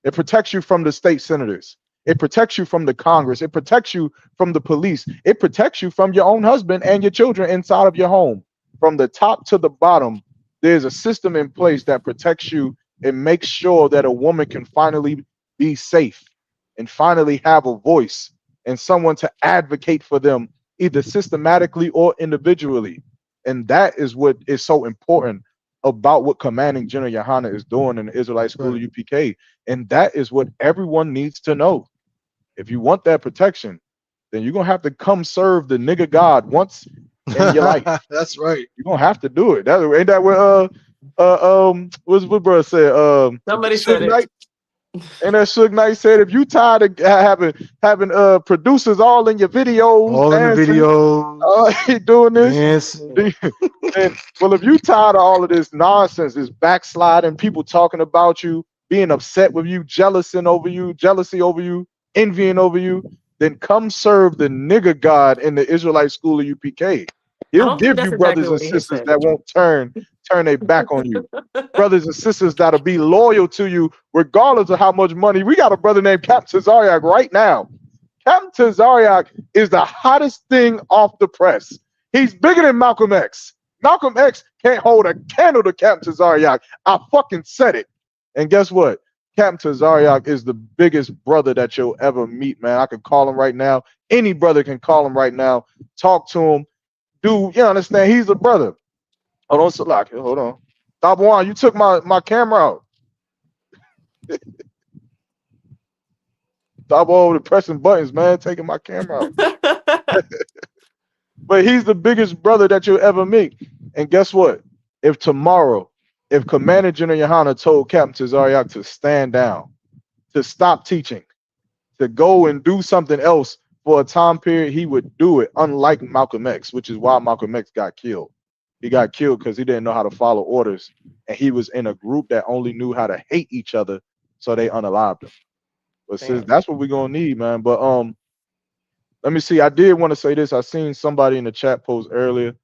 It protects you from the state senators. It protects you from the Congress. It protects you from the police. It protects you from your own husband and your children inside of your home. From the top to the bottom, there's a system in place that protects you and makes sure that a woman can finally be safe and finally have a voice and someone to advocate for them, either systematically or individually. And that is what is so important about what Commanding General Yohana is doing in the Israelite School of UPK. And that is what everyone needs to know. If you want that protection, then you're gonna have to come serve the nigga God once in your life. That's right. You're gonna have to do it. That ain't that what what brother said? Somebody said it. And that Suge Knight said, if you tired of having producers all in your videos, all dancing, in the videos, doing this, and, well, if you tired of all of this nonsense, this backsliding, people talking about you, being upset with you, jealousy over you, envying over you, then come serve the nigga God in the Israelite School of UPK. He'll give you brothers and sisters that won't turn their back on you. Brothers and sisters that'll be loyal to you regardless of how much money. We got a brother named Captain Tazariak right now. Captain Tazariak is the hottest thing off the press. He's bigger than Malcolm X. Malcolm X can't hold a candle to Captain Tazariak. I fucking said it. And guess what? Captain Tazariak is the biggest brother that you'll ever meet, man. I can call him right now. Any brother can call him right now. Talk to him. Dude, you understand? He's a brother. Hold on, Salaki. Hold on. Dabuan, you took my camera out. Dabu over pressing buttons, man, taking my camera out. But he's the biggest brother that you'll ever meet. And guess what? If tomorrow, if Commander General Yohana told Captain Tazariak to stand down, to stop teaching, to go and do something else for a time period, he would do it, unlike Malcolm X, which is why Malcolm X got killed. He got killed because he didn't know how to follow orders, and he was in a group that only knew how to hate each other, so they unalived him. But since that's what we're gonna need, man. But let me see. I did want to say this. I seen somebody in the chat post earlier.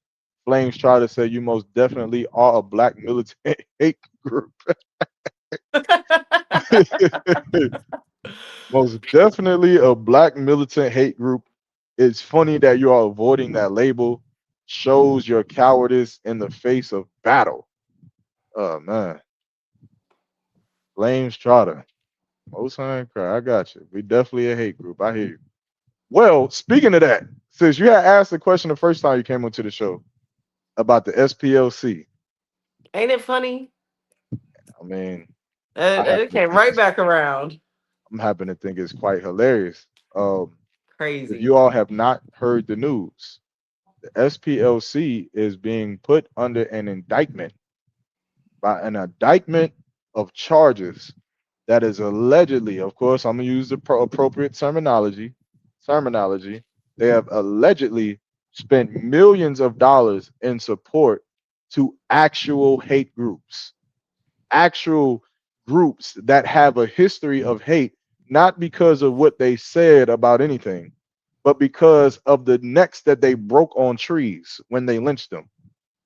Flames try to say you most definitely are a black militant hate group. Most definitely a black militant hate group. It's funny that you are avoiding that label. Shows your cowardice in the face of battle. Oh man. Flames Trotter. Most High Cry. I got you. We definitely a hate group. I hear you. Well, speaking of that, since you had asked the question the first time you came onto the show about the SPLC. Ain't it funny? I mean, it came right back around. I'm happy to think it's quite hilarious. Crazy. If you all have not heard the news, the SPLC is being put under an indictment of charges that is allegedly, of course, I'm gonna use the appropriate terminology. They have allegedly spent millions of dollars in support to actual hate groups, actual groups that have a history of hate, not because of what they said about anything, but because of the necks that they broke on trees when they lynched them,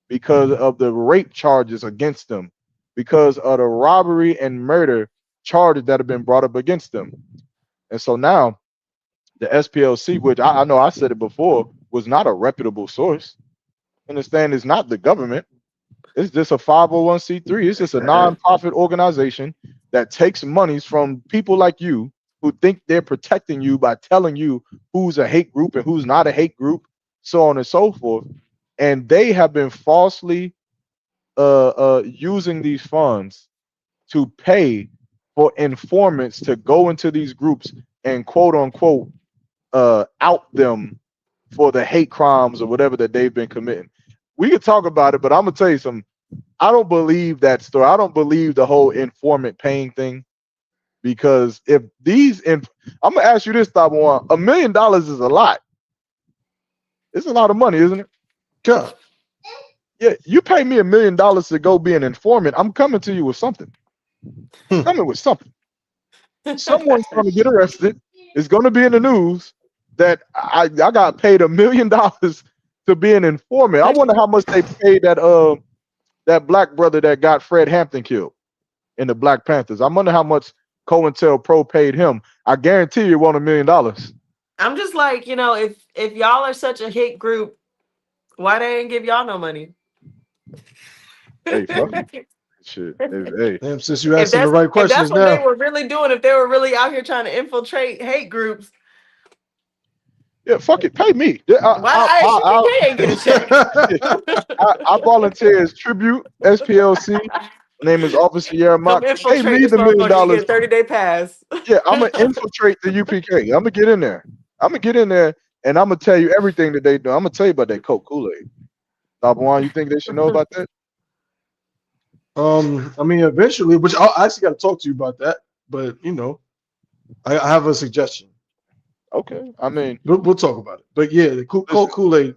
because of the rape charges against them, because of the robbery and murder charges that have been brought up against them. And so now the SPLC, which I know I said it before, was not a reputable source. Understand, it's not the government. It's just a 501c3. It's just a non-profit organization that takes monies from people like you who think they're protecting you by telling you who's a hate group and who's not a hate group, so on and so forth. And they have been falsely using these funds to pay for informants to go into these groups and quote unquote out them for the hate crimes or whatever that they've been committing. We could talk about it, but I'm gonna tell you something. I don't believe that story. I don't believe the whole informant paying thing, because if I'm gonna ask you this, One, $1 million is a lot. It's a lot of money, isn't it? God. Yeah, you pay me $1 million to go be an informant. I'm coming to you with something. Coming with something. Someone's going to get arrested. It's going to be in the news that I got paid $1 million to be an informant. I wonder how much they paid that black brother that got Fred Hampton killed in the Black Panthers. I wonder how much COINTELPRO paid him. I guarantee you it won $1 million. I'm just like, if y'all are such a hate group, why they didn't give y'all no money? Hey, fuck it. Shit. Hey. Damn, sis, you asking the right questions if that's what now. they were really doing, if they were really out here trying to infiltrate hate groups, yeah, fuck it, pay me. Why ISUPK ain't get a check? I volunteer as tribute, SPLC. My name is Officer Yermak. Pay me the $1 million. 30-day pass. Yeah, I'm gonna infiltrate the UPK. I'm gonna get in there. And I'm gonna tell you everything that they do. I'm gonna tell you about that Coke Kool-Aid. One, you think they should know about that? I mean, eventually, which I actually got to talk to you about that. But I have a suggestion. Okay, I mean, we'll talk about it. But yeah, the Coke Kool-Aid,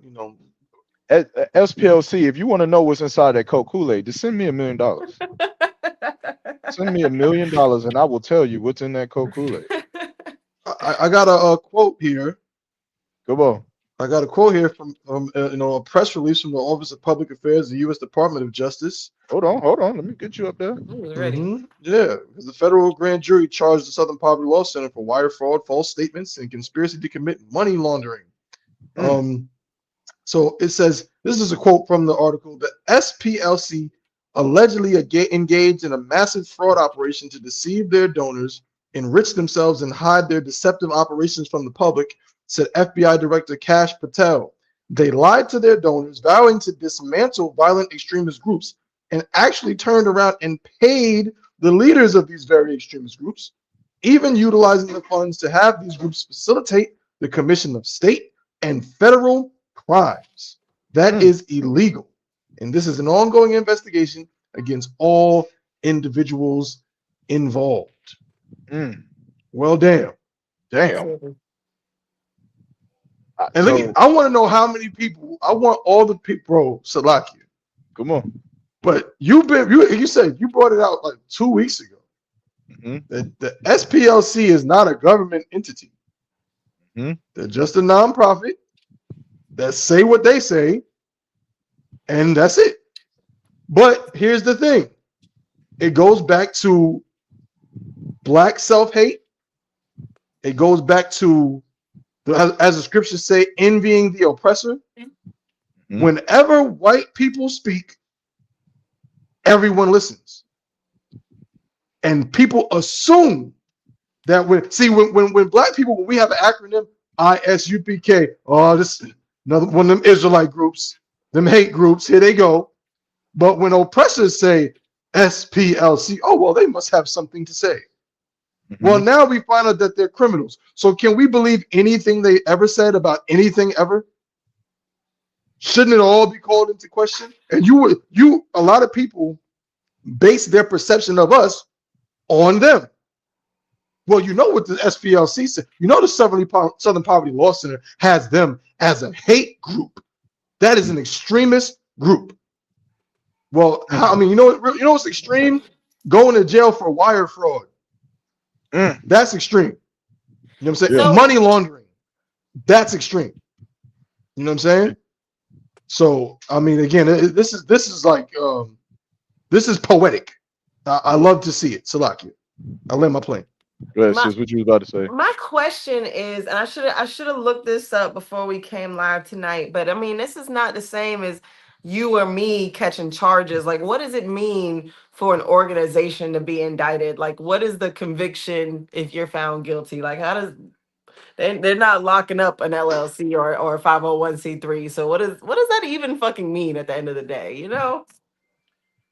SPLC. If you want to know what's inside that Coke Kool-Aid, just send me $1 million. Send me $1 million, and I will tell you what's in that Coke Kool-Aid. I got a quote here. Come on. I got a quote here from a press release from the Office of Public Affairs, the U.S. Department of Justice. Hold on. Let me get you up there. Ready. Yeah, because the federal grand jury charged the Southern Poverty Law Center for wire fraud, false statements, and conspiracy to commit money laundering. So it says, this is a quote from the article: the SPLC allegedly engaged in a massive fraud operation to deceive their donors, enrich themselves, and hide their deceptive operations from the public, said FBI Director Kash Patel. They lied to their donors, vowing to dismantle violent extremist groups, and actually turned around and paid the leaders of these very extremist groups, even utilizing the funds to have these groups facilitate the commission of state and federal crimes. That is illegal. And this is an ongoing investigation against all individuals involved. Well, damn. And I want to know how many people. I want all the people, bro. Salakia. Come on. But you said you brought it out like 2 weeks ago. The SPLC is not a government entity. They're just a nonprofit that say what they say, and that's it. But here's the thing: it goes back to black self-hate. It goes back to, as the scriptures say, envying the oppressor. Whenever white people speak, everyone listens, and people assume that when black people, when we have an acronym ISUPK, oh, this is another one of them Israelite groups, them hate groups, here they go. But when oppressors say SPLC, oh well, they must have something to say. Well, now we find out that they're criminals. So can we believe anything they ever said about anything ever? Shouldn't it all be called into question? And a lot of people base their perception of us on them. Well, you know what the SPLC said. You know the Southern Poverty Law Center has them as a hate group. That is an extremist group. Well, you know what's extreme? Going to jail for wire fraud. That's extreme. You know what I'm saying? So, money laundering. That's extreme. You know what I'm saying? So, I mean, again, this is like this is poetic. I love to see it. Salakia. I land my plane. Go ahead, sis. What you was about to say? My question is, and I should have looked this up before we came live tonight, but I mean, this is not the same as you or me catching charges. Like, what does it mean for an organization to be indicted? Like, what is the conviction if you're found guilty? Like, how does they're not locking up an LLC or a 501c3. So what does that even fucking mean at the end of the day? You know?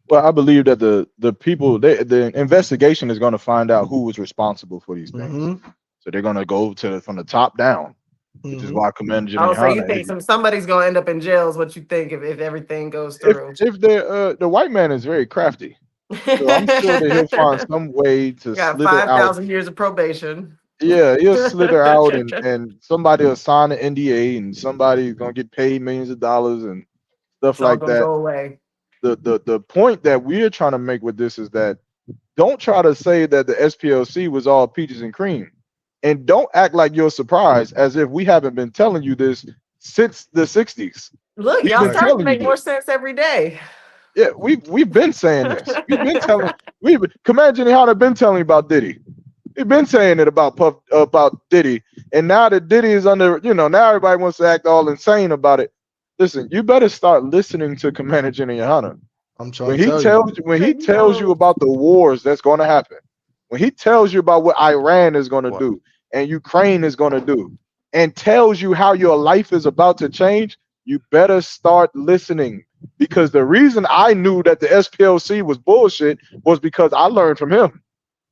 Well, I believe that the people, the investigation is going to find out who was responsible for these things. Mm-hmm. So they're going to go to from the top down, which is Mm-hmm. why Commander Jimmy Oh, so you Hunter, think somebody's gonna end up in jail is what you think if everything goes if through. if the white man is very crafty, so I'm sure that he'll find some way to Got slither out. 5,000 years of probation. Yeah, he'll slither out, and somebody will sign an NDA, and somebody's gonna get paid millions of dollars and stuff It's all like gonna that. go away. The point that we're trying to make with this is that don't try to say that the SPLC was all peaches and cream, and don't act like you're surprised as if we haven't been telling you this since the 60s. Look, We've y'all been starting to telling you make more this. sense every day. Yeah, we've been saying this. We've been telling Commander Jimmy Hunter been telling you about Diddy. We've been saying it about about Diddy, and now that Diddy is under, now everybody wants to act all insane about it. Listen, you better start listening to Commander Jimmy Hunter. I'm trying to tell you. When he tells you about the wars that's going to happen, when he tells you about what Iran is going to do and Ukraine is going to do, and tells you how your life is about to change, you better start listening. Because the reason I knew that the SPLC was bullshit was because I learned from him.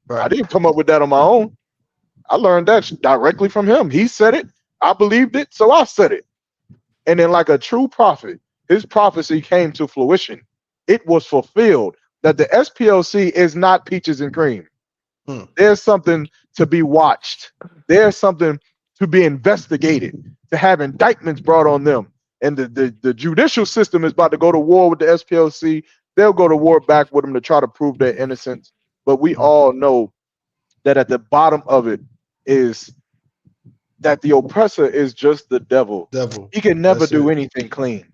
I Right. didn't come up with that on my own. I learned that directly from him. He said it, I believed it, so I said it. And then, like a true prophet, his prophecy came to fruition. It was fulfilled that the SPLC is not peaches and cream. There's something to be watched. There's something to be investigated, to have indictments brought on them. And the judicial system is about to go to war with the SPLC. They'll go to war back with them to try to prove their innocence. But we all know that at the bottom of it is that the oppressor is just the devil. He can never do anything clean.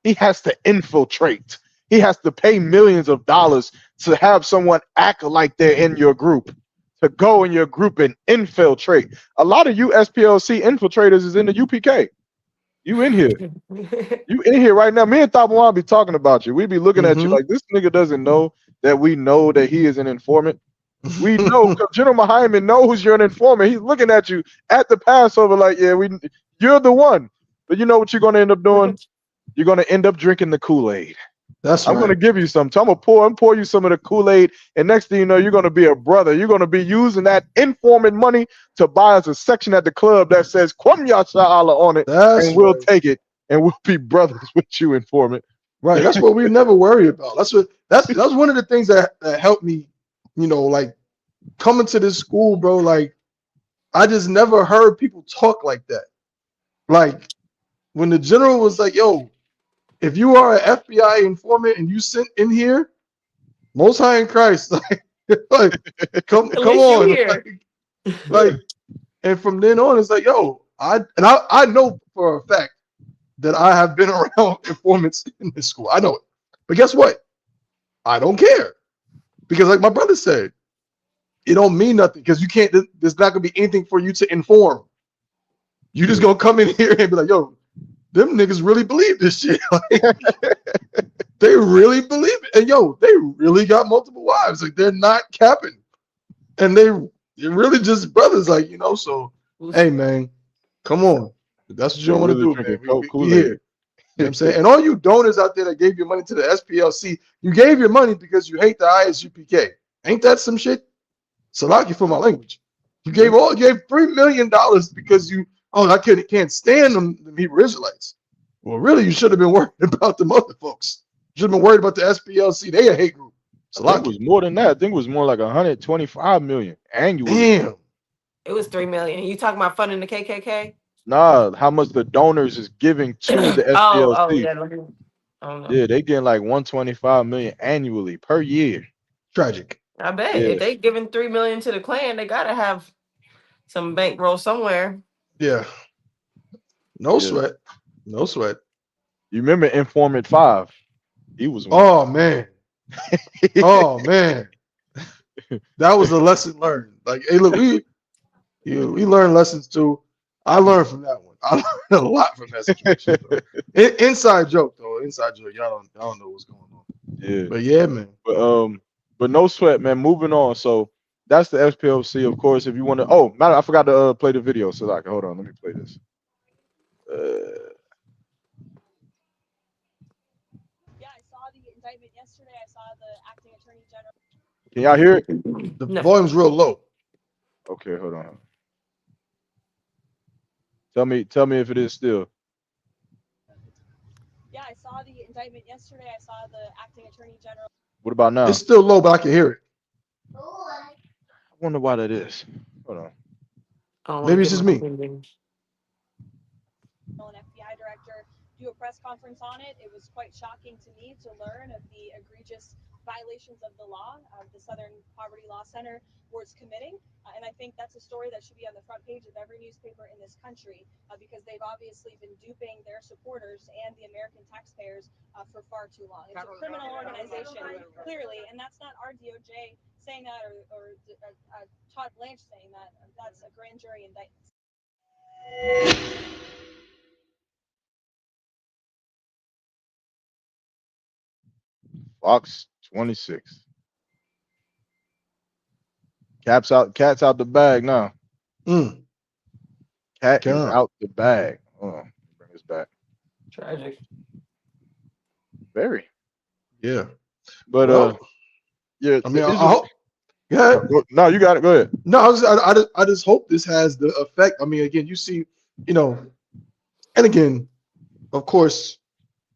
He has to infiltrate. He has to pay millions of dollars to have someone act like they're in your group, to go in your group and infiltrate. A lot of you SPLC infiltrators is in the UPK. You in here. You in here right now. Me and Tabawan be talking about you. We be looking at you like this nigga doesn't know that we know that he is an informant. We know because General Hyman knows you're an informant. He's looking at you at the Passover like, yeah, you're the one. But you know what you're going to end up doing? You're going to end up drinking the Kool-Aid. I'm going to give you some. So I'm going to pour you some of the Kool-Aid. And next thing you know, you're going to be a brother. You're going to be using that informant money to buy us a section at the club that says Kwam Yasha Allah on it. And we'll take it and we'll be brothers with you, informant. Right. That's what we never worry about. That's one of the things that helped me, like coming to this school, bro. Like I just never heard people talk like that. Like when the general was like, yo, if you are an FBI informant and you sent in here, Most High in Christ, like come on, like, and from then on, it's like, yo, I know for a fact that I have been around informants in this school. I know it, but guess what? I don't care because, like my brother said, it don't mean nothing because you can't. There's not gonna be anything for you to inform. You just gonna come in here and be like, yo, them niggas really believe this shit. Like, they really believe it. And yo, they really got multiple wives. Like they're not capping. And they're really just brothers, like, so hey man, come on. That's what you don't want to do, man. We here. You know what I'm saying? And all you donors out there that gave your money to the SPLC, you gave your money because you hate the ISUPK. Ain't that some shit? Salaki for my language. You gave $3 million because I can't stand them Hebrew Israelites. Well, really, you should have been worried about them other folks. You should have been worried about the SPLC. They a hate group. I think it was more than that. I think it was more like 125 million annually. Damn. It was 3 million. You talking about funding the KKK? Nah, how much the donors is giving to the SPLC. Yeah, they getting like 125 million annually per year. Tragic. I bet if they giving 3 million to the Klan, they gotta have some bankroll somewhere. Yeah. No sweat. No sweat. You remember Informant 5? He was one. Oh man. Oh man. That was a lesson learned. Like, hey, look, we learn lessons too. I learned from that one. I learned a lot from that situation. Inside joke though. Inside joke. Y'all don't know what's going on. Yeah. But yeah, man. But no sweat, man. Moving on. So that's the SPLC, of course. If you want to, oh, matter, I forgot to play the video. So like, hold on, let me play this. Yeah, I saw the indictment yesterday. I saw the acting attorney general. Can y'all hear it? The volume's real low. Okay, hold on. Tell me if it is still. Yeah, I saw the indictment yesterday. I saw the acting attorney general. What about now? It's still low, but I can hear it. I wonder why that is. Hold on. Maybe it's just me. An FBI director do a press conference on it. It was quite shocking to me to learn of the egregious violations of the law the Southern Poverty Law Center was committing. And I think that's a story that should be on the front page of every newspaper in this country because they've obviously been duping their supporters and the American taxpayers for far too long. It's a criminal organization, clearly, and that's not our DOJ saying that or Todd Blanche saying that. That's a grand jury indictment. Fox 26. Cat's out the bag now. Cat is out the bag. Oh, bring this back. Tragic. Very. Yeah. But yeah. I mean, I hope. Yeah. No, you got it. Go ahead. No, I just hope this has the effect. I mean, again, you see, and again, of course,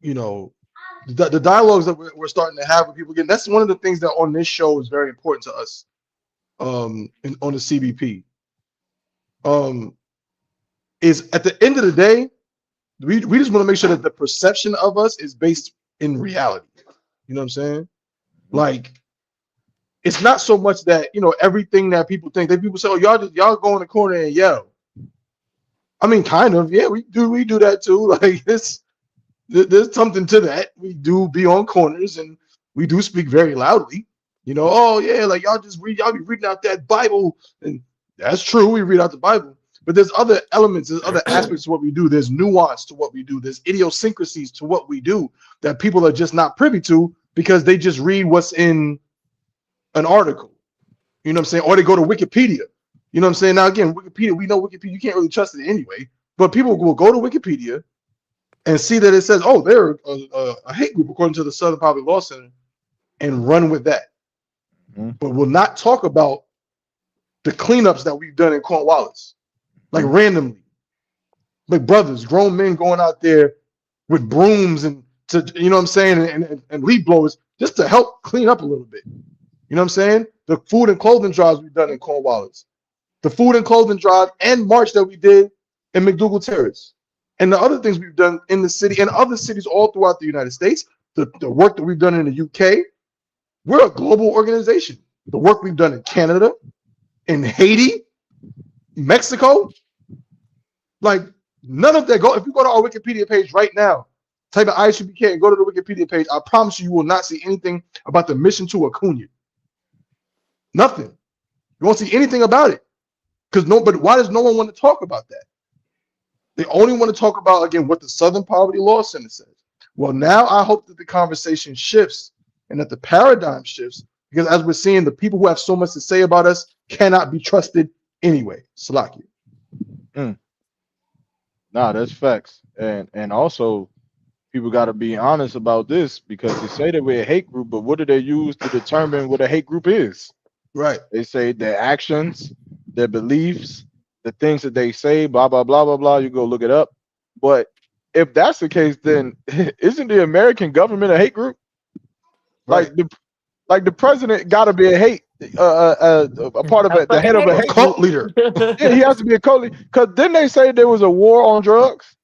the dialogues that we're starting to have with people again. That's one of the things that on this show is very important to us. On the CBP, is at the end of the day, we just want to make sure that the perception of us is based in reality. You know what I'm saying? Like, it's not so much that everything that people think. That people say, "Oh, y'all go in the corner and yell." I mean, kind of, yeah, we do that too. Like there's something to that. We do be on corners and we do speak very loudly. Oh yeah, like y'all be reading out that Bible, and that's true. We read out the Bible, but there's other elements, there's other aspects to what we do. There's nuance to what we do. There's idiosyncrasies to what we do that people are just not privy to because they just read what's in an article. You know what I'm saying? Or they go to Wikipedia. You know what I'm saying? Now again, Wikipedia, we know Wikipedia, you can't really trust it anyway, but people will go to Wikipedia and see that it says, oh, they're a hate group according to the Southern Poverty Law Center, and run with that. But we'll not talk about the cleanups that we've done in Cornwallis, like randomly, like brothers, grown men going out there with brooms and you know what I'm saying, and leaf blowers just to help clean up a little bit. You know what I'm saying? The food and clothing drives we've done in Cornwallis, the food and clothing drive and march that we did in McDougal Terrace, and the other things we've done in the city and other cities all throughout the United States, the work that we've done in the UK. We're a global organization. The work we've done in Canada, in Haiti, Mexico, like none of that. If you go to our Wikipedia page right now, type in ISUPK and go to the Wikipedia page, I promise you will not see anything about the mission to Acuna. Nothing. You won't see anything about it. But why does no one want to talk about that? They only want to talk about, again, what the Southern Poverty Law Center says. Well, now I hope that the conversation shifts and that the paradigm shifts, because as we're seeing, the people who have so much to say about us cannot be trusted anyway. Salaki. Nah, that's facts. And also, people got to be honest about this, because they say that we're a hate group, but what do they use to determine what a hate group is? Right. They say their actions, their beliefs, the things that they say, blah, blah, blah, blah, blah. You go look it up. But if that's the case, then isn't the American government a hate group? Right. Like the president got to be a hate, a part of it, the head of a hate cult group. leader. Yeah, he has to be a cult leader. Because didn't they say there was a war on drugs?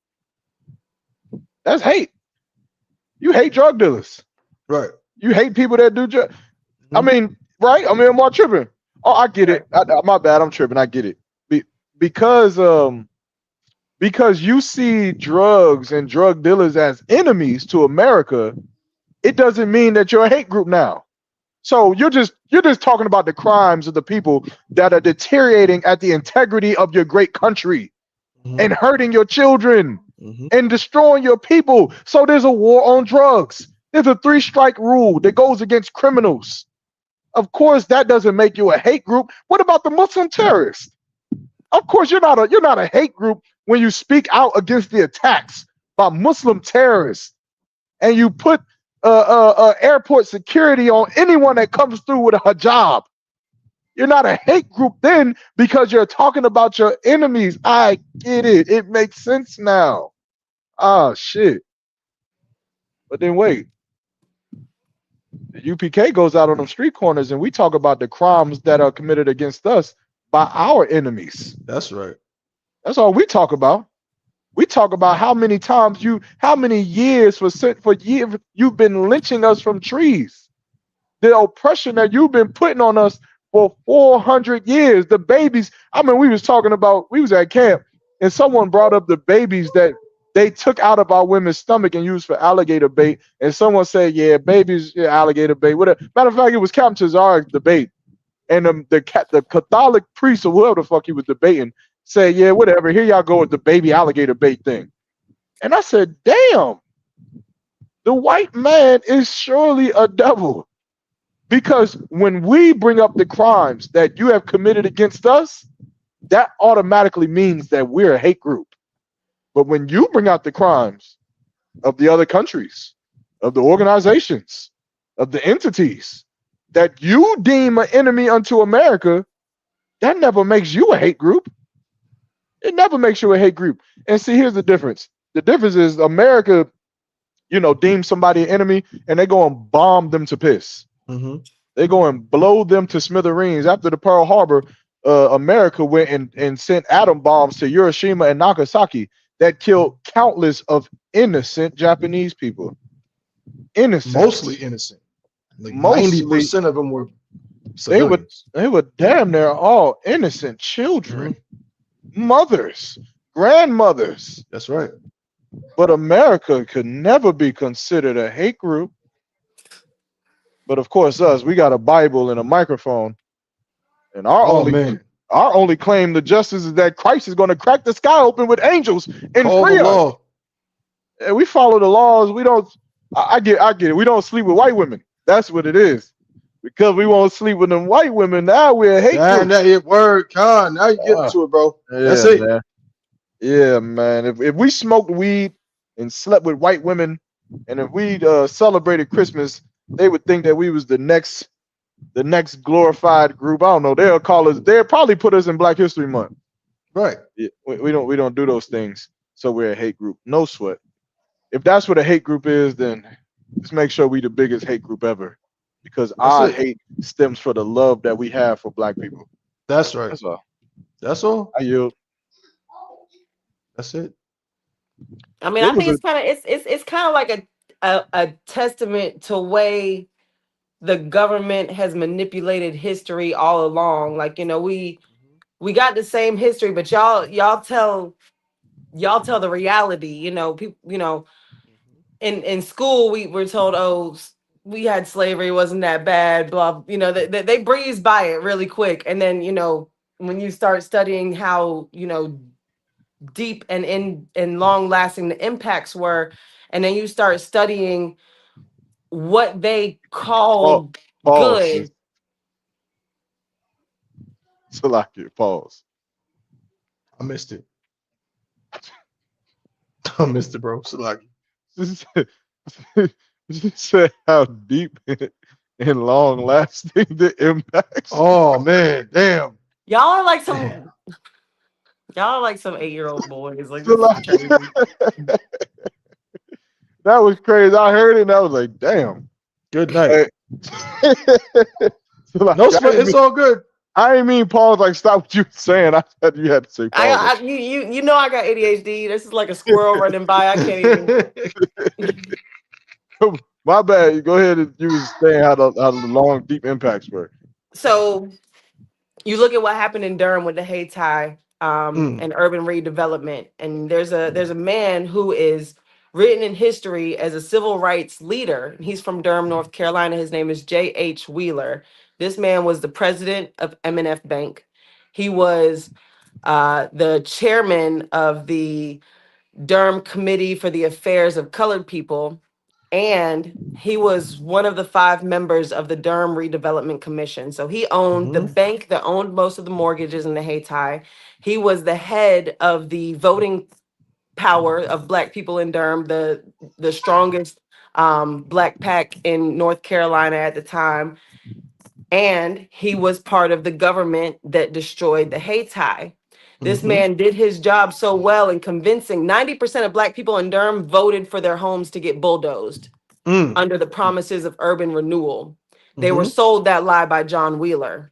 That's hate. You hate drug dealers. Right. You hate people that do drugs. I mean, right? I mean, am I tripping? Oh, I get it. My bad. I'm tripping. I get it. Because you see drugs and drug dealers as enemies to America, it doesn't mean that you're a hate group now. So you're just talking about the crimes of the people that are deteriorating at the integrity of your great country. and hurting your children Mhm. and destroying your people. So there's a war on drugs. There's a 3-strike rule that goes against criminals. Of course, that doesn't make you a hate group. What about the Muslim terrorists? Of course, you're not a hate group when you speak out against the attacks by Muslim terrorists and you put airport security on anyone that comes through with a hijab. You're not a hate group then because you're talking about your enemies. I get it. It makes sense now. Ah, shit. But then wait. The UPK goes out on them street corners and we talk about the crimes that are committed against us by our enemies. That's right. That's all we talk about. We talk about how many times how many years for years you've been lynching us from trees. The oppression that you've been putting on us for 400 years. The babies, I mean, we was at camp and someone brought up the babies that they took out of our women's stomach and used for alligator bait. And someone said, yeah, babies, yeah, alligator bait. Whatever. Matter of fact, it was Captain Tazar's debate. And the Catholic priest or whoever the fuck he was debating said, yeah, whatever. Here y'all go with the baby alligator bait thing. And I said, damn, the white man is surely a devil. Because when we bring up the crimes that you have committed against us, that automatically means that we're a hate group. But when you bring out the crimes of the other countries, of the organizations, of the entities that you deem an enemy unto America, that never makes you a hate group. It never makes you a hate group. And see, here's the difference. The difference is America, deems somebody an enemy and they go and bomb them to piss. Mm-hmm. They go and blow them to smithereens. After the Pearl Harbor, America went and sent atom bombs to Hiroshima and Nagasaki that killed countless of innocent Japanese people. Innocent. Mostly innocent. Like 90% of them were civilians. They were damn near all innocent children, mothers, grandmothers. That's right. But America could never be considered a hate group. But of course, we got a Bible and a microphone, and our only claim to justice is that Christ is going to crack the sky open with angels and free us. And we follow the laws. We don't. I get it. We don't sleep with white women. That's what it is. Because we won't sleep with them white women. Now we're a hate group. That hit word, Con. Now you get into it, bro. That's it. Man. Yeah, man. If we smoked weed and slept with white women, and if we celebrated Christmas, they would think that we was the next glorified group. I don't know. They'll probably put us in Black History Month. Right. Yeah, we don't do those things. So we're a hate group. No sweat. If that's what a hate group is, then let's make sure we the biggest hate group ever. Because our hate stems from the love that we have for Black people. That's right. That's all. That's all. I yield. That's it. I mean, I think it's kind of like a testament to way the government has manipulated history all along. Like, we got the same history, but y'all tell the reality. People, in school we were told, oh, we had slavery, it wasn't that bad, blah. They breeze by it really quick, and then when you start studying how deep and long lasting the impacts were, and then you start studying what they called good. Pause. I missed it. I missed it, bro. Salaki. You said how deep and long lasting the impacts. Oh man, damn. Y'all are like some 8-year-old boys. Like, this is crazy. That was crazy. I heard it and I was like, damn. Good night. No sweat, it's all good. I didn't mean pause, like stop what you were saying. I said you had to say pause. You know I got ADHD. This is like a squirrel running by. I can't even. My bad. Go ahead. You was saying how the long, deep impacts were. So you look at what happened in Durham with the Haiti and urban redevelopment, and there's a man who is written in history as a civil rights leader. He's from Durham, North Carolina. His name is J.H. Wheeler. This man was the president of M&F Bank. He was the chairman of the Durham Committee for the Affairs of Colored People, and he was one of the 5 members of the Durham Redevelopment Commission. So he owned the bank that owned most of the mortgages in the Hayti. He was the head of the voting power of Black people in Durham, the strongest Black pack in North Carolina at the time. And he was part of the government that destroyed the Hayti. This man did his job so well in convincing 90% of Black people in Durham voted for their homes to get bulldozed under the promises of urban renewal. They were sold that lie by John Wheeler.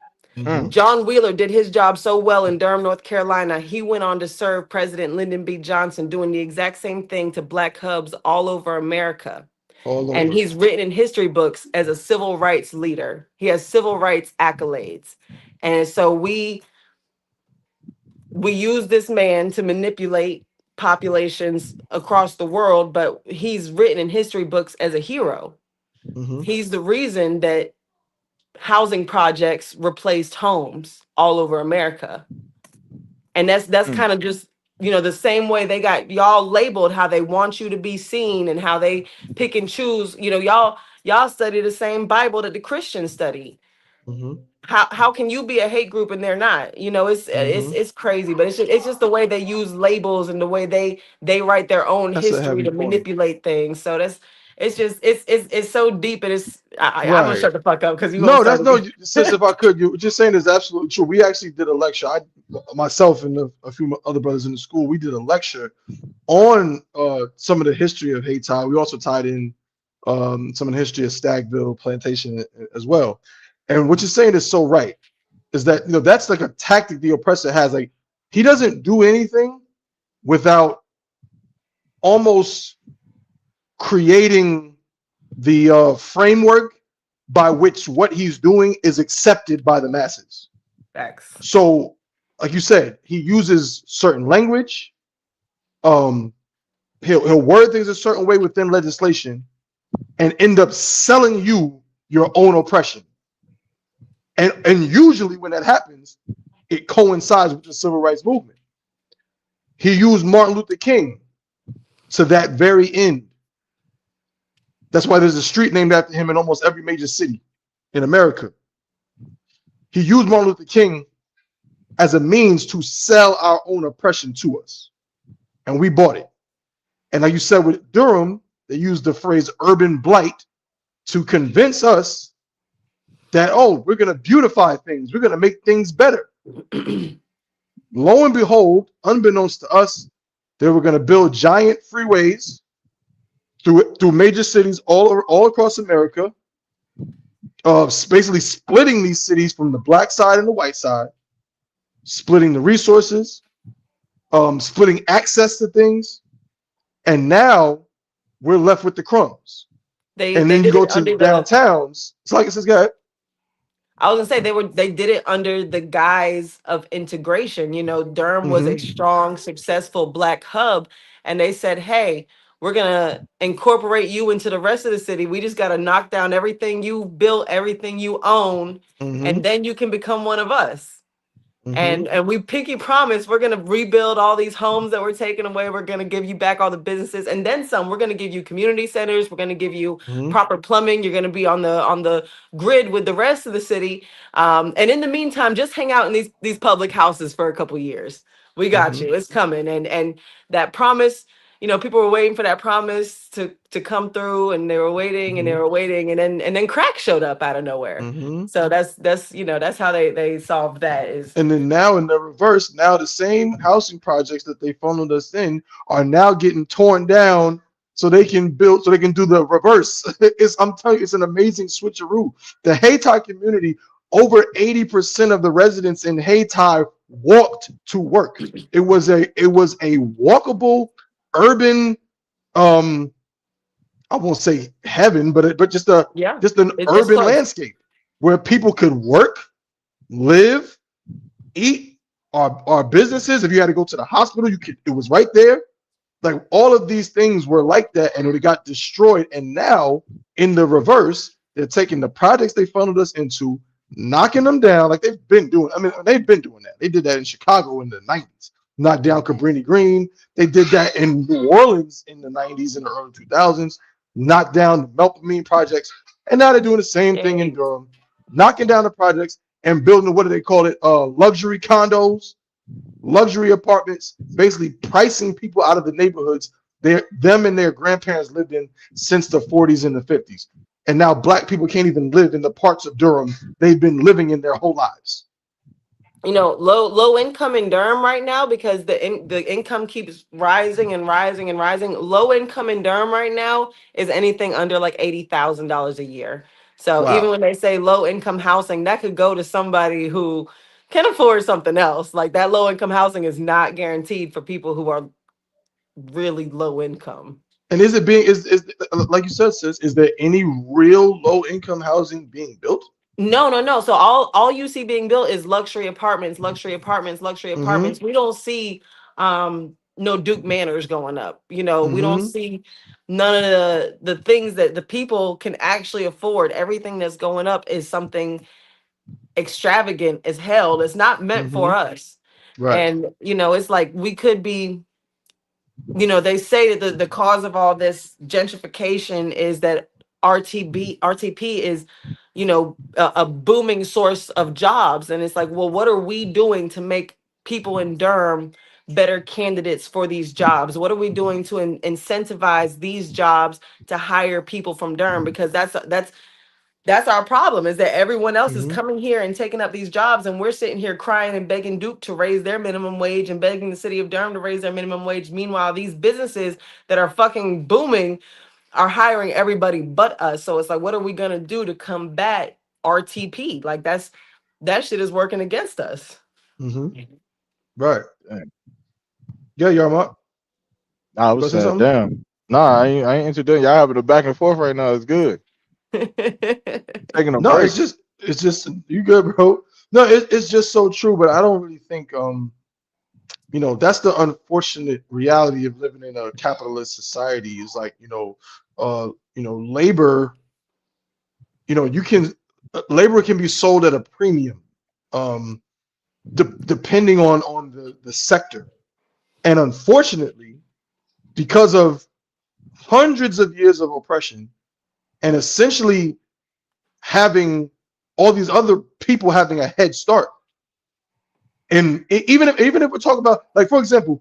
John Wheeler did his job so well in Durham, North Carolina. He went on to serve President Lyndon B. Johnson, doing the exact same thing to Black hubs all over America. And he's written in history books as a civil rights leader. He has civil rights accolades. And so we use this man to manipulate populations across the world, but he's written in history books as a hero. He's the reason that housing projects replaced homes all over America. And that's kind of just, the same way they got y'all labeled, how they want you to be seen and how they pick and choose. Y'all study the same Bible that the Christians study. How can you be a hate group and they're not? It's crazy, but it's just the way they use labels and the way they write their own history to manipulate things. So it's so deep, and I'm gonna shut the fuck up because sis, if I could, you just saying is absolutely true. We actually did a lecture. Myself and a few other brothers in the school, we did a lecture on some of the history of Hayti. We also tied in some of the history of Stagville Plantation as well. And what you're saying is so right. Is that that's like a tactic the oppressor has. Like, he doesn't do anything without almost creating the framework by which what he's doing is accepted by the masses. Facts. So, like you said, he uses certain language. He'll word things a certain way within legislation, and end up selling you your own oppression. And usually when that happens, it coincides with the civil rights movement. He used Martin Luther King to that very end. That's why there's a street named after him in almost every major city in America. He used Martin Luther King as a means to sell our own oppression to us. And we bought it. And like you said with Durham, they used the phrase urban blight to convince us that, we're going to beautify things. We're going to make things better. Lo and behold, unbeknownst to us, they were going to build giant freeways through major cities all across America, basically splitting these cities from the Black side and the white side, splitting the resources, splitting access to things. And now we're left with the crumbs. And then you go to downtowns. It's like it says, guy. I was gonna say they did it under the guise of integration. Durham was a strong, successful Black hub, and they said, "Hey, we're gonna incorporate you into the rest of the city. We just gotta knock down everything you built, everything you own, and then you can become one of us." And we pinky promise we're gonna rebuild all these homes that were taken away. We're gonna give you back all the businesses and then some. We're gonna give you community centers. We're gonna give you proper plumbing. You're gonna be on the grid with the rest of the city. And in the meantime, just hang out in these public houses for a couple years. We got you. It's coming. And that promise, people were waiting for that promise to come through, and they were waiting and they were waiting, and then crack showed up out of nowhere. So that's how they solved that. And then now in the reverse, now the same housing projects that they funneled us in are now getting torn down so they can do the reverse. I'm telling you, it's an amazing switcheroo. The Hayti community, over 80% of the residents in Hayti walked to work. It was a walkable urban, I won't say heaven, but just an urban landscape where people could work, live, eat. Our businesses, if you had to go to the hospital, it was right there. Like, all of these things were like that, and it got destroyed. And now in the reverse, they're taking the projects they funneled us into, knocking them down like they've been doing. I mean, they've been doing that. They did that in Chicago in the 90s, knocked down Cabrini Green. They did that in New Orleans in the 90s and the early 2000s, knocked down the Melpomene projects. And now they're doing the same thing in Durham, knocking down the projects and building, what do they call it? Luxury condos, luxury apartments, basically pricing people out of the neighborhoods them and their grandparents lived in since the 40s and the 50s. And now black people can't even live in the parts of Durham they've been living in their whole lives. You know, low income in Durham right now, because the income keeps rising and rising and rising. Low income in Durham right now is anything under like $80,000 a year. So even Wow. when they say low income housing, that could go to somebody who can afford something else. Like that low income housing is not guaranteed for people who are really low income. And is it being is like you said, sis? Is there any real low income housing being built? No. So all you see being built is luxury apartments, luxury apartments, luxury Mm-hmm. apartments. We don't see no Duke Manors going up. You know, we don't Mm-hmm. see none of the things that the people can actually afford. Everything that's going up is something extravagant as hell. It's not meant Mm-hmm. for us. Right. And you know, it's like we could be, you know, they say that the cause of all this gentrification is that RTP is, you know, a booming source of jobs. And it's like, well, what are we doing to make people in Durham better candidates for these jobs? What are we doing to incentivize these jobs to hire people from Durham? Because that's our problem, is that everyone else is Mm-hmm. coming here and taking up these jobs, and we're sitting here crying and begging Duke to raise their minimum wage and begging the city of Durham to raise their minimum wage. Meanwhile, these businesses that are fucking booming are hiring everybody but us. So it's like, what are we gonna do to combat RTP? Like that shit is working against us. Mm-hmm. Right. Damn. Yeah, Yarmont. Nah, I You gonna was say saying, something? damn. Nah, I ain't entertaining. Y'all having a back and forth right now. It's good. Taking a No, break. it's just you good, bro. No, it's just so true, but I don't really think you know, that's the unfortunate reality of living in a capitalist society. Is like, labor, you can labor can be sold at a premium, um depending on the sector. And unfortunately, because of hundreds of years of oppression and essentially having all these other people having a head start. And even if we're talking about, like, for example,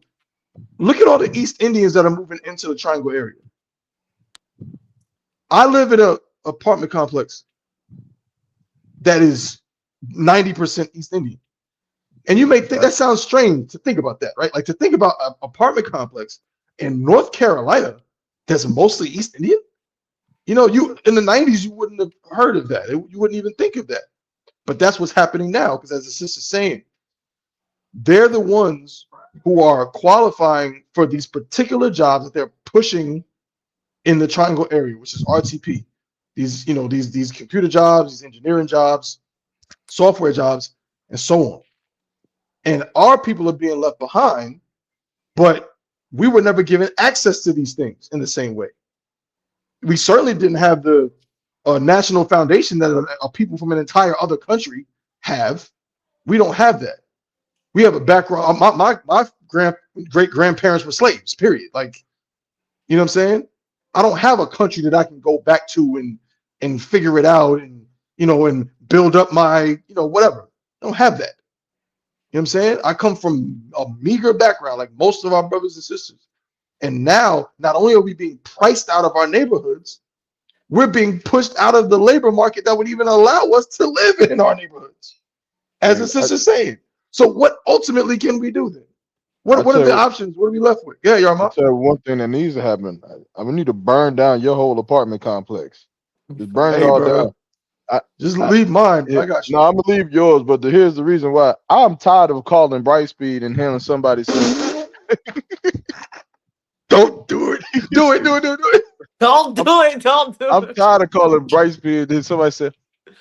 look at all the East Indians that are moving into the Triangle area. I live in a apartment complex that is 90% East Indian. And you may think that sounds strange to think about that, right? Like to think about an apartment complex in North Carolina that's mostly East Indian. You know, you in the 90s, you wouldn't have heard of that. You wouldn't even think of that. But that's what's happening now, because as the sister's saying, they're the ones who are qualifying for these particular jobs that they're pushing in the Triangle area, which is RTP. These computer jobs, these engineering jobs, software jobs, and so on. And our people are being left behind, but we were never given access to these things in the same way. We certainly didn't have the national foundation that people from an entire other country have. We don't have that. We have a background. My great grandparents were slaves. Period. Like, you know what I'm saying? I don't have a country that I can go back to and figure it out and build up my whatever. I don't have that. You know what I'm saying? I come from a meager background, like most of our brothers and sisters. And now, not only are we being priced out of our neighborhoods, we're being pushed out of the labor market that would even allow us to live in our neighborhoods, as the sister's saying. So what ultimately can we do then? What are the options? What are we left with? Yeah, I'll Yarma. tell you one thing that needs to happen. We need to burn down your whole apartment complex. Just burn it Hey, all bro. down. Just leave mine. I got you. No, I'm gonna leave yours, but here's the reason why. I'm tired of calling Brightspeed and hearing somebody say, Don't do it. Do it. Don't do it. Don't do I'm it. tired of calling Brightspeed and somebody say,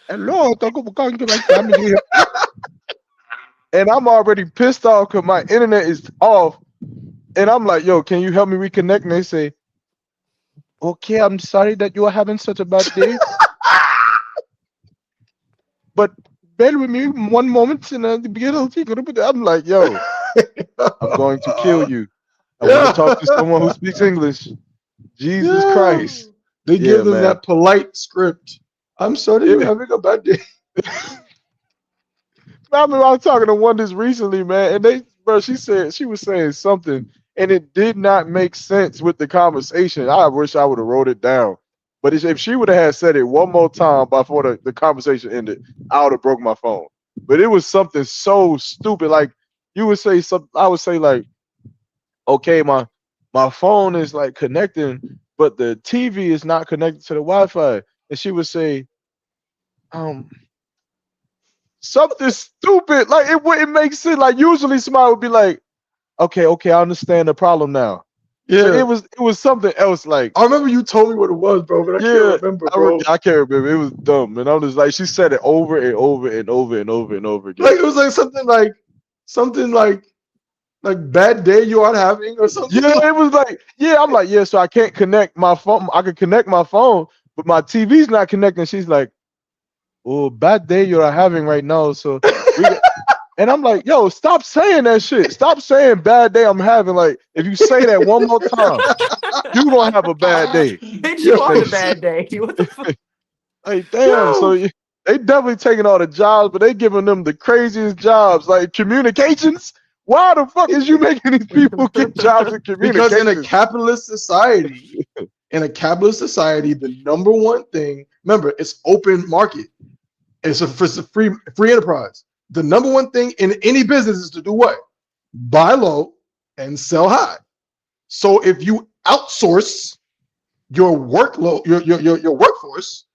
hello, thank you for calling my family. And I'm already pissed off because my internet is off. And I'm like, yo, can you help me reconnect? And they say, okay, I'm sorry that you are having such a bad day. But bed with me one moment and I'm like, yo, I'm going to kill you. I want to talk to someone who speaks English. Jesus Christ. They Yeah, give them man. that polite script. I'm sorry, you're having a bad day. I remember I was talking to one this recently, man, and she was saying something, and it did not make sense with the conversation. I wish I would have wrote it down. But if she would have had said it one more time before the conversation ended, I would have broke my phone. But it was something so stupid. Like you would say something, I would say like, okay, my phone is like connecting, but the TV is not connected to the Wi-Fi. And she would say, something stupid. Like it wouldn't make sense. Like usually somebody would be like, okay, I understand the problem now. Yeah, but it was something else. Like I remember you told me what it was, bro, but I can't remember, bro. I can't remember. It was dumb, and I'm just like, she said it over and over and over and over and over again. Like it was like something like bad day you are having or something. Yeah, it was like, yeah, I'm like, yeah, so I can't connect my phone. I could connect my phone, but my TV's not connecting. She's like, oh, bad day you're having right now. So and I'm like, yo, stop saying that shit. Stop saying bad day I'm having. Like, if you say that one more time, you're gonna have a bad day. Bitch, you on a bad day. What the fuck? Like, damn, so they definitely taking all the jobs, but they giving them the craziest jobs, like communications. Why the fuck is you making these people get jobs in communications? Because in a capitalist society, the number one thing, remember, it's open market. It's a free enterprise. The number one thing in any business is to do what? Buy low and sell high. So if you outsource your workload, your workforce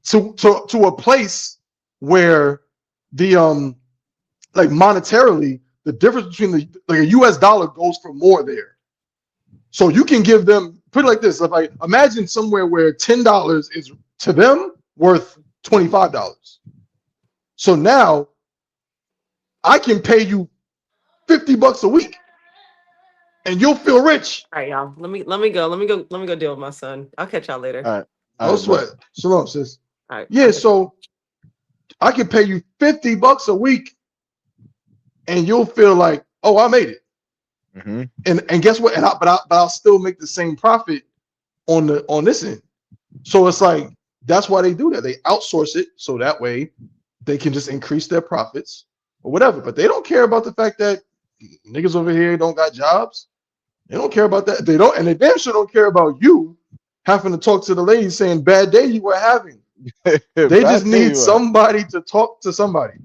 to a place where the like monetarily, the difference between a US dollar goes for more there. So you can give them, put it like this, if I imagine somewhere where $10 is to them worth $25. So now I can pay you $50 a week and you'll feel rich. All right, y'all. Let me go deal with my son. I'll catch y'all later. All right. No sweat. Shalom, sis. All right. Yeah, so I can pay you $50 a week and you'll feel like, oh, I made it. Mm-hmm. And guess what? But I'll still make the same profit on this end. So it's like, that's why they do that. They outsource it so that way they can just increase their profits or whatever. But they don't care about the fact that niggas over here don't got jobs. They don't care about that. They don't, and they damn sure don't care about you having to talk to the lady saying bad day you were having. They just need somebody to talk to somebody.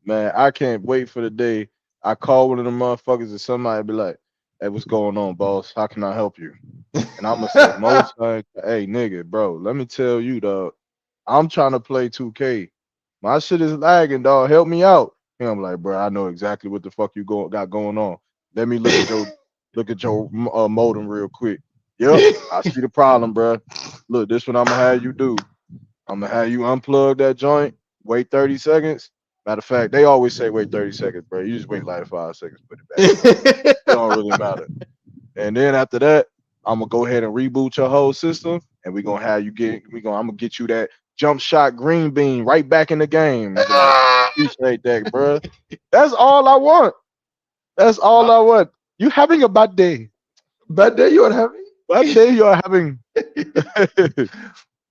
Man, I can't wait for the day I call one of them motherfuckers and somebody be like, hey, what's going on, boss? How can I help you? And I'm gonna say most times, hey, nigga, bro, let me tell you, dog, I'm trying to play 2K. My shit is lagging, dog. Help me out. And I'm like, bro, I know exactly what the fuck you got going on. Let me look at your modem real quick. Yep, I see the problem, bro. Look, this what I'm gonna have you do. I'm gonna have you unplug that joint, wait 30 seconds. Matter of fact, they always say wait 30 seconds, bro. You just wait like 5 seconds, put it back. It don't really matter. And then after that, I'm gonna go ahead and reboot your whole system, and we're gonna have you I'm gonna get you that jump shot green bean right back in the game. Like, appreciate that, bro. That's all I want. That's all I want. You having a bad day? Bad day you are having? Bad day you are having?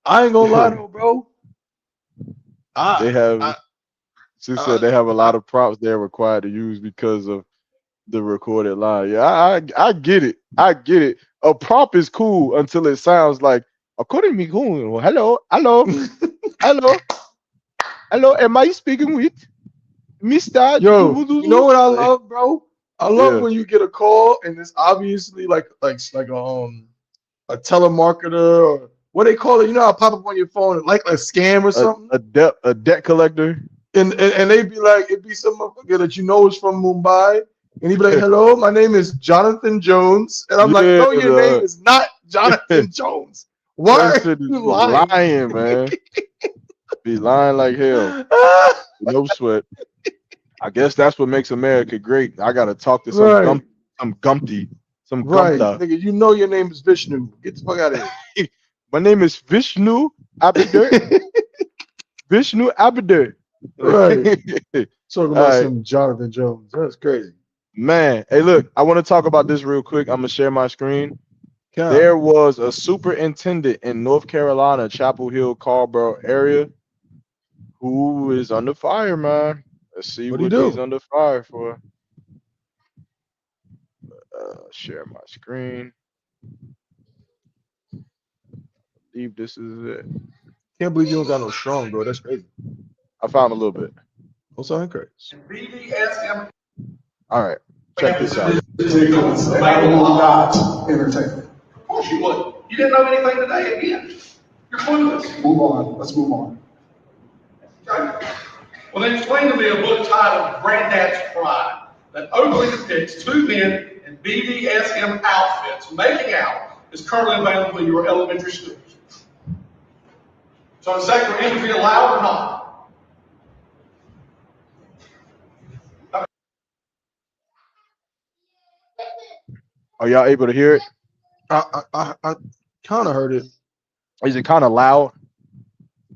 I ain't gonna lie though, bro. She said they have a lot of props they're required to use because of the recorded line. Yeah, I get it. I get it. A prop is cool until it sounds like, according to me, cool. Well, hello. Am I speaking with Mr. Yo, you know what I love, bro? I love when you get a call and it's obviously like a telemarketer or what they call it. You know how pop up on your phone like a scam or something? A debt collector. And they be like, it'd be some motherfucker that you know is from Mumbai. And he'd be like, hello, my name is Jonathan Jones. And I'm like, no, your name is not Jonathan Jones. Why are you lying, man? Be lying like hell. No sweat. I guess that's what makes America great. I gotta talk to some Gumpty. Nigga, you know your name is Vishnu. Get the fuck out of here. My name is Vishnu Abdur. Vishnu Abdur. Right. Talking All about right, some Jonathan Jones. That's crazy. man. Hey, look, I want to talk about this real quick. I'm gonna share my screen. Count. There was a superintendent in North Carolina, Chapel Hill, Carrboro area, who is under fire, man. Let's see What'd he what he's do? under fire for. Share my screen. I believe this is it. Can't believe you don't got no strong, bro. That's crazy. I found a little bit. What's on crazy? BDSM All right, check this out. Ridiculous, and I will not entertain it. Of course you would. You didn't know anything today again. You're clueless. Move on, let's move on. Okay? Well, then explain to me a book titled Granddad's Pride that openly depicts two men in BDSM outfits making out is currently available in your elementary schools. So is sexual imagery allowed or not? Are y'all able to hear it? I kind of heard it. Is it kind of loud?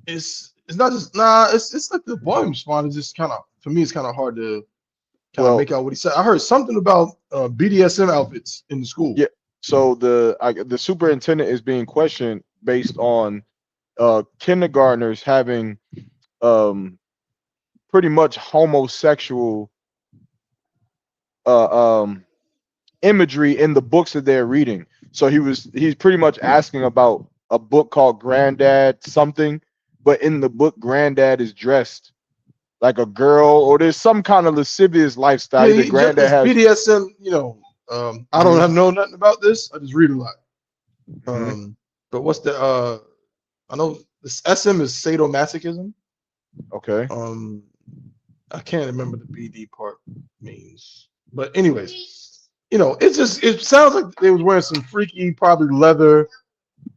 It's not just it's like the volume response is just kind of, for me, it's kind of hard to kind of Well, make out what he said. I heard something about BDSM outfits in the school. yeah. So the superintendent is being questioned based on kindergartners having pretty much homosexual imagery in the books that they're reading. So he's pretty much asking about a book called Granddad something, but in the book Granddad is dressed like a girl, or there's some kind of lascivious lifestyle. Yeah, Either Granddad it's has BDSM. You know, I don't have know nothing about this. I just read a lot. But what's the I know this SM is sadomasochism. okay. I can't remember the BD part means, but anyways, you know, it sounds like they was wearing some freaky, probably leather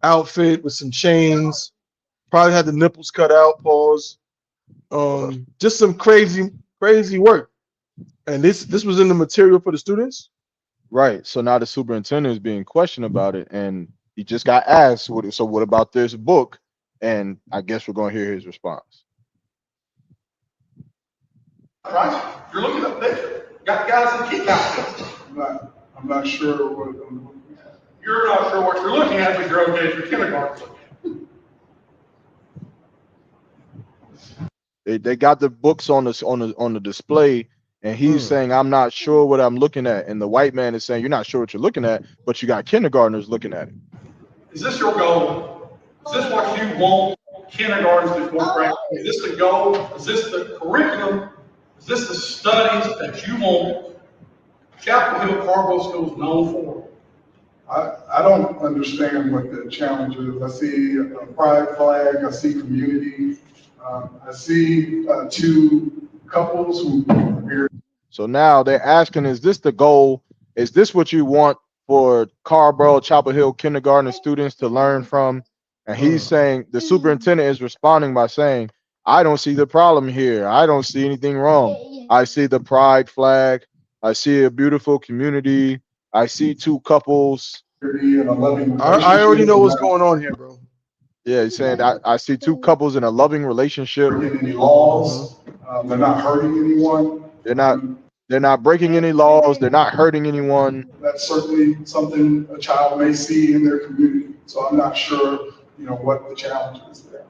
outfit with some chains. Probably had the nipples cut out. Pause. Just some crazy work. And this was in the material for the students. Right. So now the superintendent is being questioned about it, and he just got asked, so what about this book? And I guess we're going to hear his response. Right? You're looking up there. Got guys in kick outfits. I'm not sure what I'm looking at. You're not sure what you're looking at, but you're okay if you're kindergarten looking. They got the books on the display, and he's saying, I'm not sure what I'm looking at. And the white man is saying, you're not sure what you're looking at, but you got kindergartners looking at it. Is this your goal? Is this what you want kindergartens to incorporate? Is this the goal? Is this the curriculum? Is this the studies that you want Chapel Hill Carrboro School is known for? I don't understand what the challenge is. I see a pride flag, I see community, I see two couples who are here. So now they're asking, is this the goal? Is this what you want for Carrboro, Chapel Hill kindergarten students to learn from? And he's saying, the superintendent is responding by saying, I don't see the problem here. I don't see anything wrong. I see the pride flag. I see a beautiful community. I see two couples. And a loving I already know what's going on here, bro. Yeah, he's saying I see two couples in a loving relationship. breaking any laws. They're not hurting anyone. They're not breaking any laws. They're not hurting anyone. That's certainly something a child may see in their community. So I'm not sure, what the challenge is there.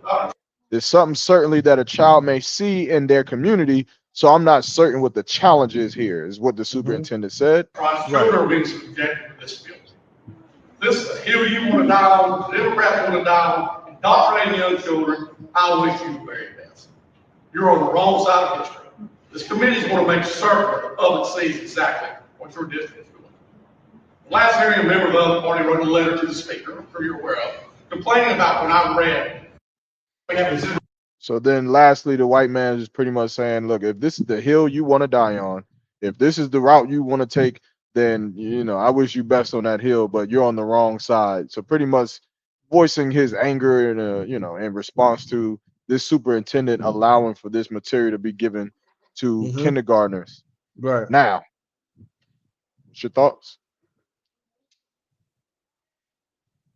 There's something certainly that a child may see in their community. So I'm not certain what the challenge is here, is what the superintendent said. Children are being subjected to this guilt. This is the hill you want to die on, the Democrats want to die on, indoctrinating young children. I wish you the very best. You're on the wrong side of history. This committee is going to make certain of it sees exactly what your district is doing. Last hearing, a member of the other party wrote a letter to the speaker, I'm sure you're aware of, complaining about when I read. So then lastly, the white man is pretty much saying, look, if this is the hill you want to die on, if this is the route you want to take, then, I wish you best on that hill, but you're on the wrong side. So pretty much voicing his anger in response to this superintendent allowing for this material to be given to kindergartners. Right. Now, what's your thoughts?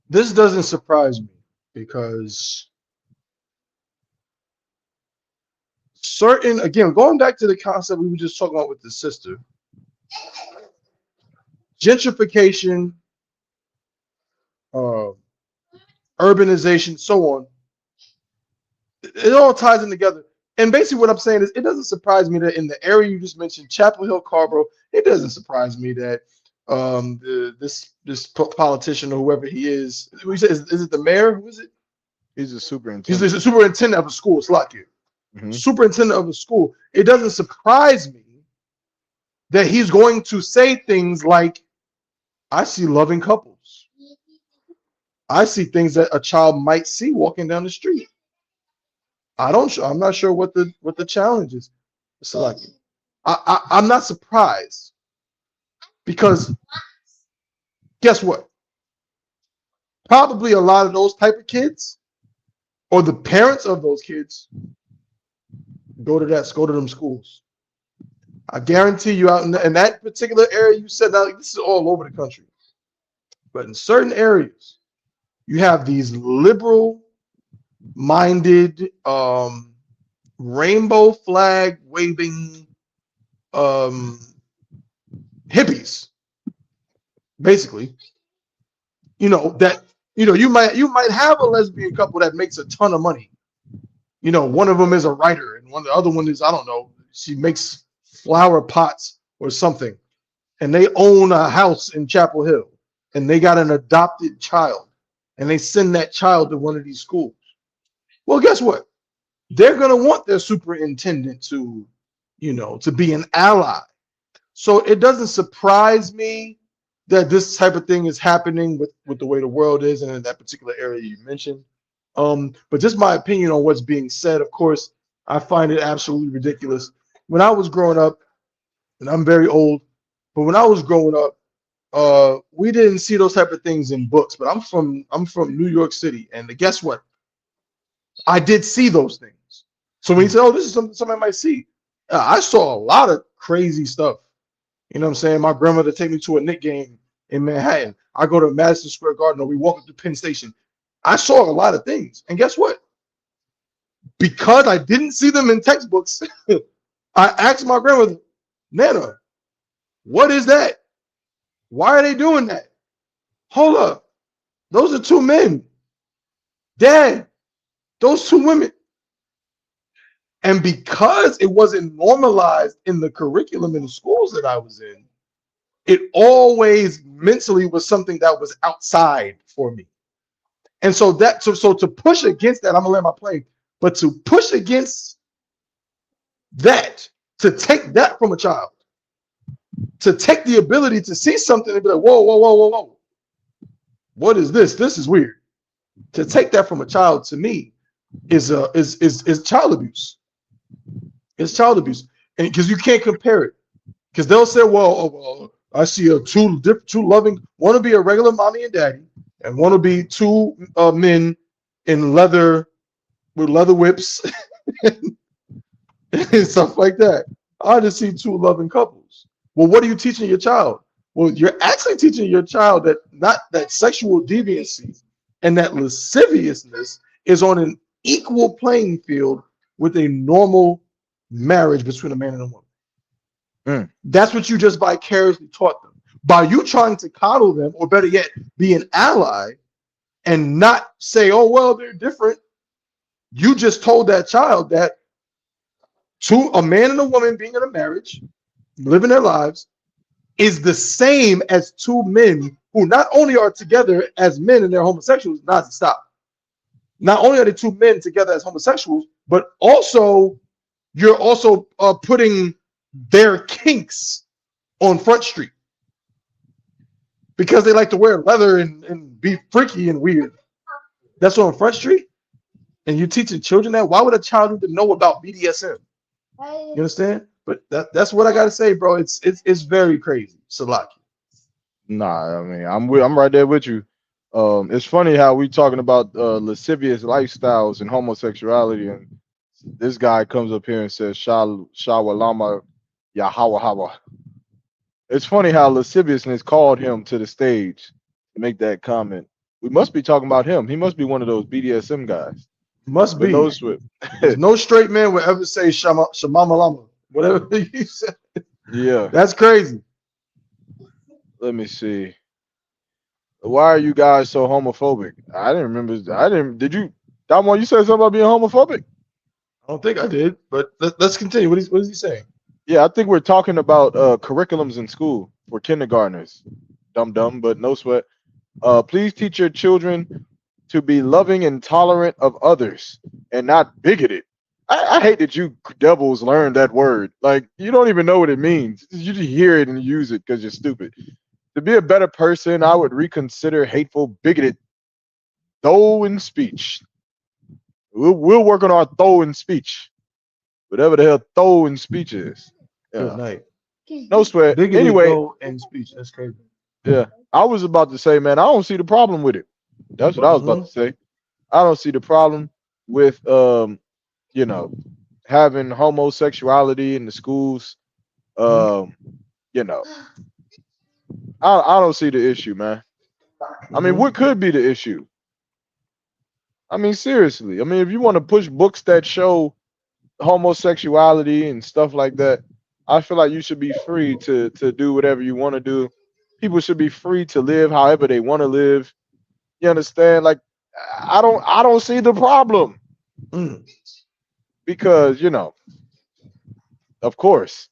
This doesn't surprise me because certain, again, going back to the concept we were just talking about with the sister, gentrification, urbanization, so on, it all ties in together. And basically what I'm saying is it doesn't surprise me that in the area you just mentioned, Chapel Hill, Carborough, it doesn't surprise me that this politician or whoever he is it the mayor? Who is it? He's a superintendent. He's the superintendent of a school. It's like it. Superintendent of a school. It doesn't surprise me that he's going to say things like, I see loving couples. I see things that a child might see walking down the street. I'm not sure what the challenge is. It's like, I'm not surprised because guess what? Probably a lot of those type of kids or the parents of those kids go to them schools. I guarantee you out in that particular area you said, now this is all over the country, but in certain areas you have these liberal minded rainbow flag waving hippies, basically. You might have a lesbian couple that makes a ton of money. One of them is a writer and the other one is, I don't know, she makes flower pots or something, and they own a house in Chapel Hill and they got an adopted child and they send that child to one of these schools. Well, guess what? They're going to want their superintendent to be an ally. So it doesn't surprise me that this type of thing is happening with the way the world is and in that particular area you mentioned. But just my opinion on what's being said, of course, I find it absolutely ridiculous. When I was growing up, and I'm very old, but when I was growing up, we didn't see those type of things in books. But I'm from New York City, and guess what? I did see those things. So when you say, "Oh, this is something somebody might see," I saw a lot of crazy stuff. You know what I'm saying? My grandmother take me to a Knicks game in Manhattan. I go to Madison Square Garden, or we walk up to Penn Station. I saw a lot of things, and guess what? Because I didn't see them in textbooks, I asked my grandmother, "Nana, what is that? Why are they doing that? Hold up, those are two men. Dad, those two women." And because it wasn't normalized in the curriculum in the schools that I was in, it always mentally was something that was outside for me. And so to push against that, I'm gonna land my plane, but to push against that, to take that from a child, to take the ability to see something and be like, whoa, whoa, whoa, whoa, whoa, what is this? This is weird. To take that from a child, to me, is child abuse. It's child abuse, and because you can't compare it, because they'll say, well, I see two loving, one will be a regular mommy and daddy, and one will be two men in leather with leather whips and stuff like that. I just see two loving couples. Well, what are you teaching your child? Well, you're actually teaching your child that not that sexual deviancy and that lasciviousness is on an equal playing field with a normal marriage between a man and a woman. That's what you just vicariously taught them. By you trying to coddle them, or better yet, be an ally and not say, oh, well, they're different. You just told that child that a man and a woman being in a marriage, living their lives, is the same as two men who not only are together as men and they're homosexuals, not only are they two men together as homosexuals, but also you're also putting their kinks on Front Street because they like to wear leather and be freaky and weird. That's on Front Street, and you're teaching children that? Why would a child need to know about BDSM? You understand? But that's what I gotta say, bro. It's very crazy. Salaki. Nah, I mean, I'm right there with you. It's funny how we talking about lascivious lifestyles and homosexuality, and this guy comes up here and says Shawalama Yahawahawa. It's funny how lasciviousness called him to the stage to make that comment. We must be talking about him. He must be one of those BDSM guys. Must But be. no sweat. There's no straight man would ever say Shamama Lama. Whatever you said. Yeah. That's crazy. Let me see. Why are you guys so homophobic? I didn't remember. I didn't. Did you, Damon? You said something about being homophobic? I don't think I did, but let's continue. What is he saying? Yeah, I think we're talking about curriculums in school for kindergartners. Dumb, but no sweat. Please teach your children to be loving and tolerant of others and not bigoted. I hate that you devils learned that word. Like, you don't even know what it means. You just hear it and use it because you're stupid. To be a better person, I would reconsider hateful, bigoted, though in speech. We'll work on our though in speech. Whatever the hell though in speech is. Good Yeah. night. No sweat. Bigoted Anyway, though in speech. That's crazy. yeah. I was about to say, man, I don't see the problem with it. That's what I was about to say. I don't see the problem with you know, having homosexuality in the schools. You know, I don't see the issue, man. I mean, what could be the issue? I mean, seriously. I mean, if you want to push books that show homosexuality and stuff like that, I feel like you should be free to do whatever you want to do. People should be free to live however they want to live. You understand? Like, I don't see the problem because, you know, of course,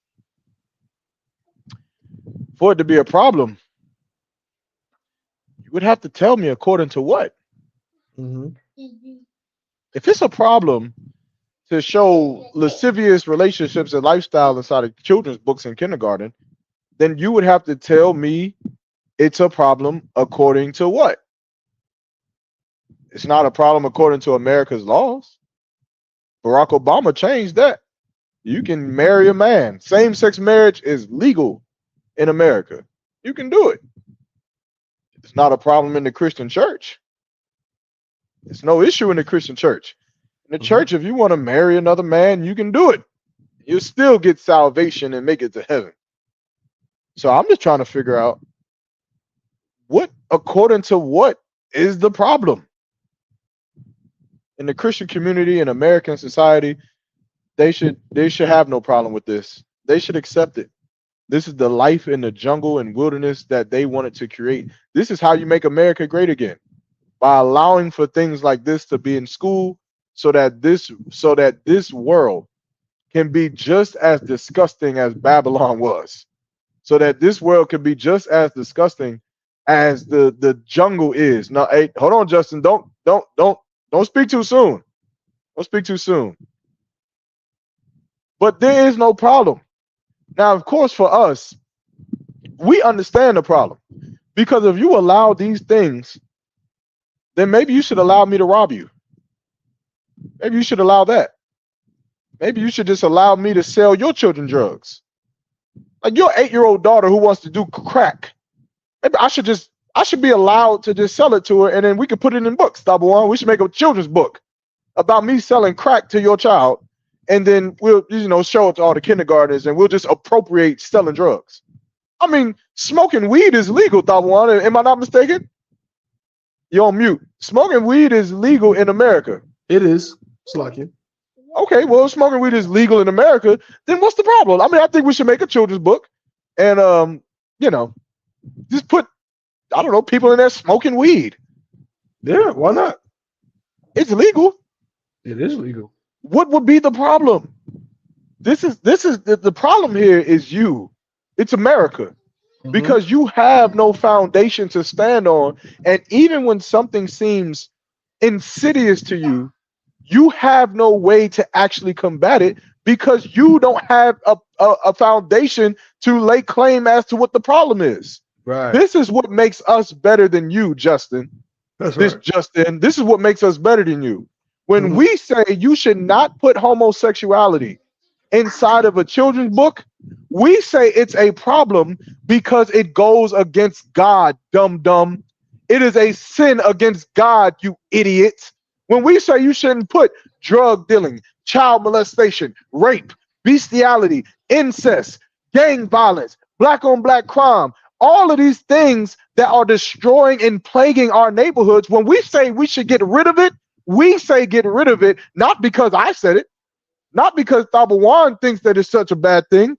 for it to be a problem, you would have to tell me according to what. If it's a problem to show lascivious relationships and lifestyle inside of children's books in kindergarten, then you would have to tell me it's a problem according to what? It's not a problem according to America's laws. Barack Obama changed that. You can marry a man. Same-sex marriage is legal in America. You can do it. It's not a problem in the Christian church. It's no issue in the Christian church. In the church, if you want to marry another man, you can do it. You'll still get salvation and make it to heaven. So I'm just trying to figure out what, according to what, is the problem? In the Christian community and American society, they should have no problem with this. They should accept it. This is the life in the jungle and wilderness that they wanted to create. This is how you make America great again, by allowing for things like this to be in school, so that this world can be just as disgusting as Babylon was, so that this world can be just as disgusting as the jungle is. Now, hey, hold on, Justin. Don't speak too soon. Don't speak too soon. But there is no problem. Now, of course, for us, we understand the problem, because if you allow these things, then maybe you should allow me to rob you. Maybe you should allow that. Maybe you should just allow me to sell your children drugs. Like your 8-year-old daughter who wants to do crack. Maybe I should be allowed to just sell it to her, and then we could put it in books. Double one. We should make a children's book about me selling crack to your child, and then we'll, show it to all the kindergartners, and we'll just appropriate selling drugs. I mean, smoking weed is legal, Double one. Am I not mistaken? You're on mute. Smoking weed is legal in America. It is. It's like it. Okay, well, if smoking weed is legal in America, then what's the problem? I mean, I think we should make a children's book and, just put, I don't know, people in there smoking weed. Yeah, why not? It's legal. It is legal. What would be the problem? This is the problem here is you. It's America. Because you have no foundation to stand on. And even when something seems insidious to you, you have no way to actually combat it, because you don't have a foundation to lay claim as to what the problem is. Right. This is what makes us better than you, Justin. That's right. Justin, this is what makes us better than you. When we say you should not put homosexuality inside of a children's book, we say it's a problem because it goes against God, dumb. It is a sin against God, you idiot. When we say you shouldn't put drug dealing, child molestation, rape, bestiality, incest, gang violence, black on black crime, all of these things that are destroying and plaguing our neighborhoods, when we say we should get rid of it, We say get rid of it, not because I said it, not because Tabawan thinks that it's such a bad thing,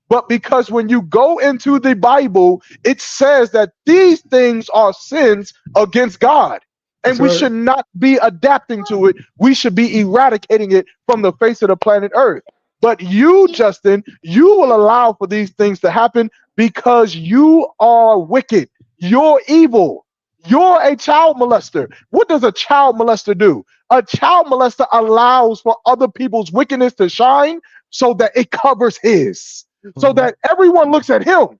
but because when you go into the Bible, it says that these things are sins against God. And That's we right. should not be adapting to it. We should be eradicating it from the face of the planet Earth. But you, Justin, you will allow for these things to happen because you are wicked. You're evil. You're a child molester. What does a child molester do? A child molester allows for other people's wickedness to shine so that it covers his, so Mhm. that everyone looks at him.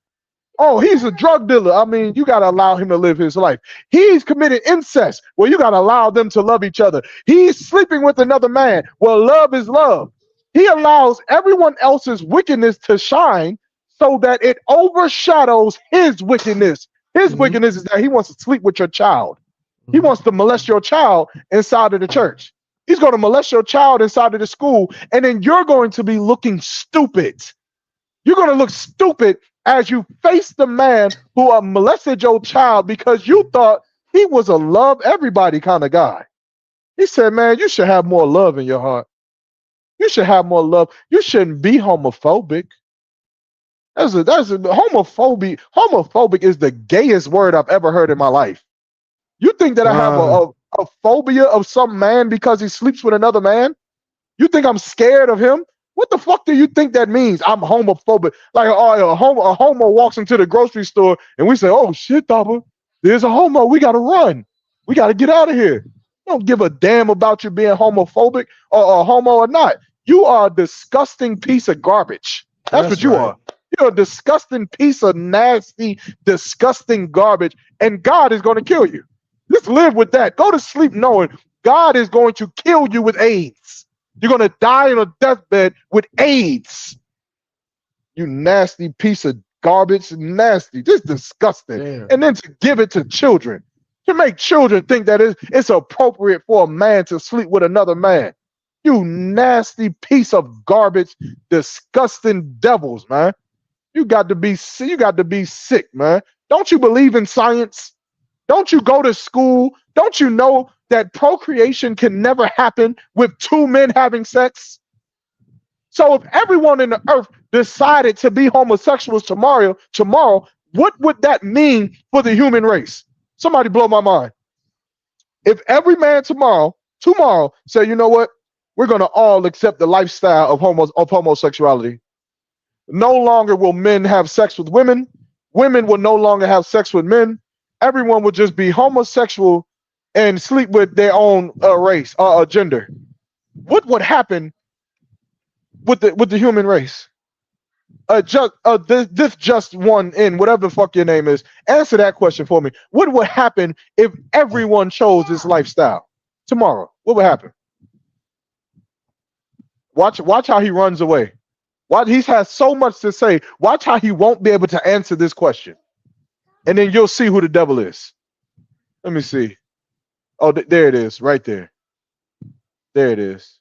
Oh, he's a drug dealer. I mean, you got to allow him to live his life. He's committed incest. Well, you got to allow them to love each other. He's sleeping with another man. Well, love is love. He allows everyone else's wickedness to shine so that it overshadows his wickedness. His Mhm. wickedness is that he wants to sleep with your child. He Mhm. wants to molest your child inside of the church. He's going to molest your child inside of the school, and then you're going to be looking stupid. You're going to look stupid as you face the man who molested your child because you thought he was a love everybody kind of guy. He said, man, you should have more love in your heart. You should have more love. You shouldn't be homophobic. That's a homophobia. Homophobic is the gayest word I've ever heard in my life. You think that I have a phobia of some man because he sleeps with another man? You think I'm scared of him? What the fuck do you think that means? I'm homophobic. Like a homo walks into the grocery store and we say, oh shit, Thaba, there's a homo. We got to run. We got to get out of here. I don't give a damn about you being homophobic or homo or not. You are a disgusting piece of garbage. That's what you right. are. You're a disgusting piece of nasty, disgusting garbage, and God is going to kill you. Just live with that. Go to sleep knowing God is going to kill you with AIDS. You're going to die on a deathbed with AIDS. You nasty piece of garbage. Nasty. Just disgusting. Damn. And then to give it to children. To make children think that it's appropriate for a man to sleep with another man. You nasty piece of garbage, disgusting devils, man. You got to be sick, man. Don't you believe in science? Don't you go to school? Don't you know that procreation can never happen with two men having sex? So if everyone in the earth decided to be homosexuals tomorrow, what would that mean for the human race? Somebody blow my mind. If every man tomorrow say, you know what? We're going to all accept the lifestyle of homosexuality. No longer will men have sex with women. Women will no longer have sex with men. Everyone would just be homosexual and sleep with their own race or gender. What would happen with the human race? This just one in whatever the fuck your name is. Answer that question for me. What would happen if everyone chose this lifestyle tomorrow? What would happen? Watch how he runs away. He has so much to say. Watch how he won't be able to answer this question. And then you'll see who the devil is. Let me see. Oh, there it is, right there. There it is.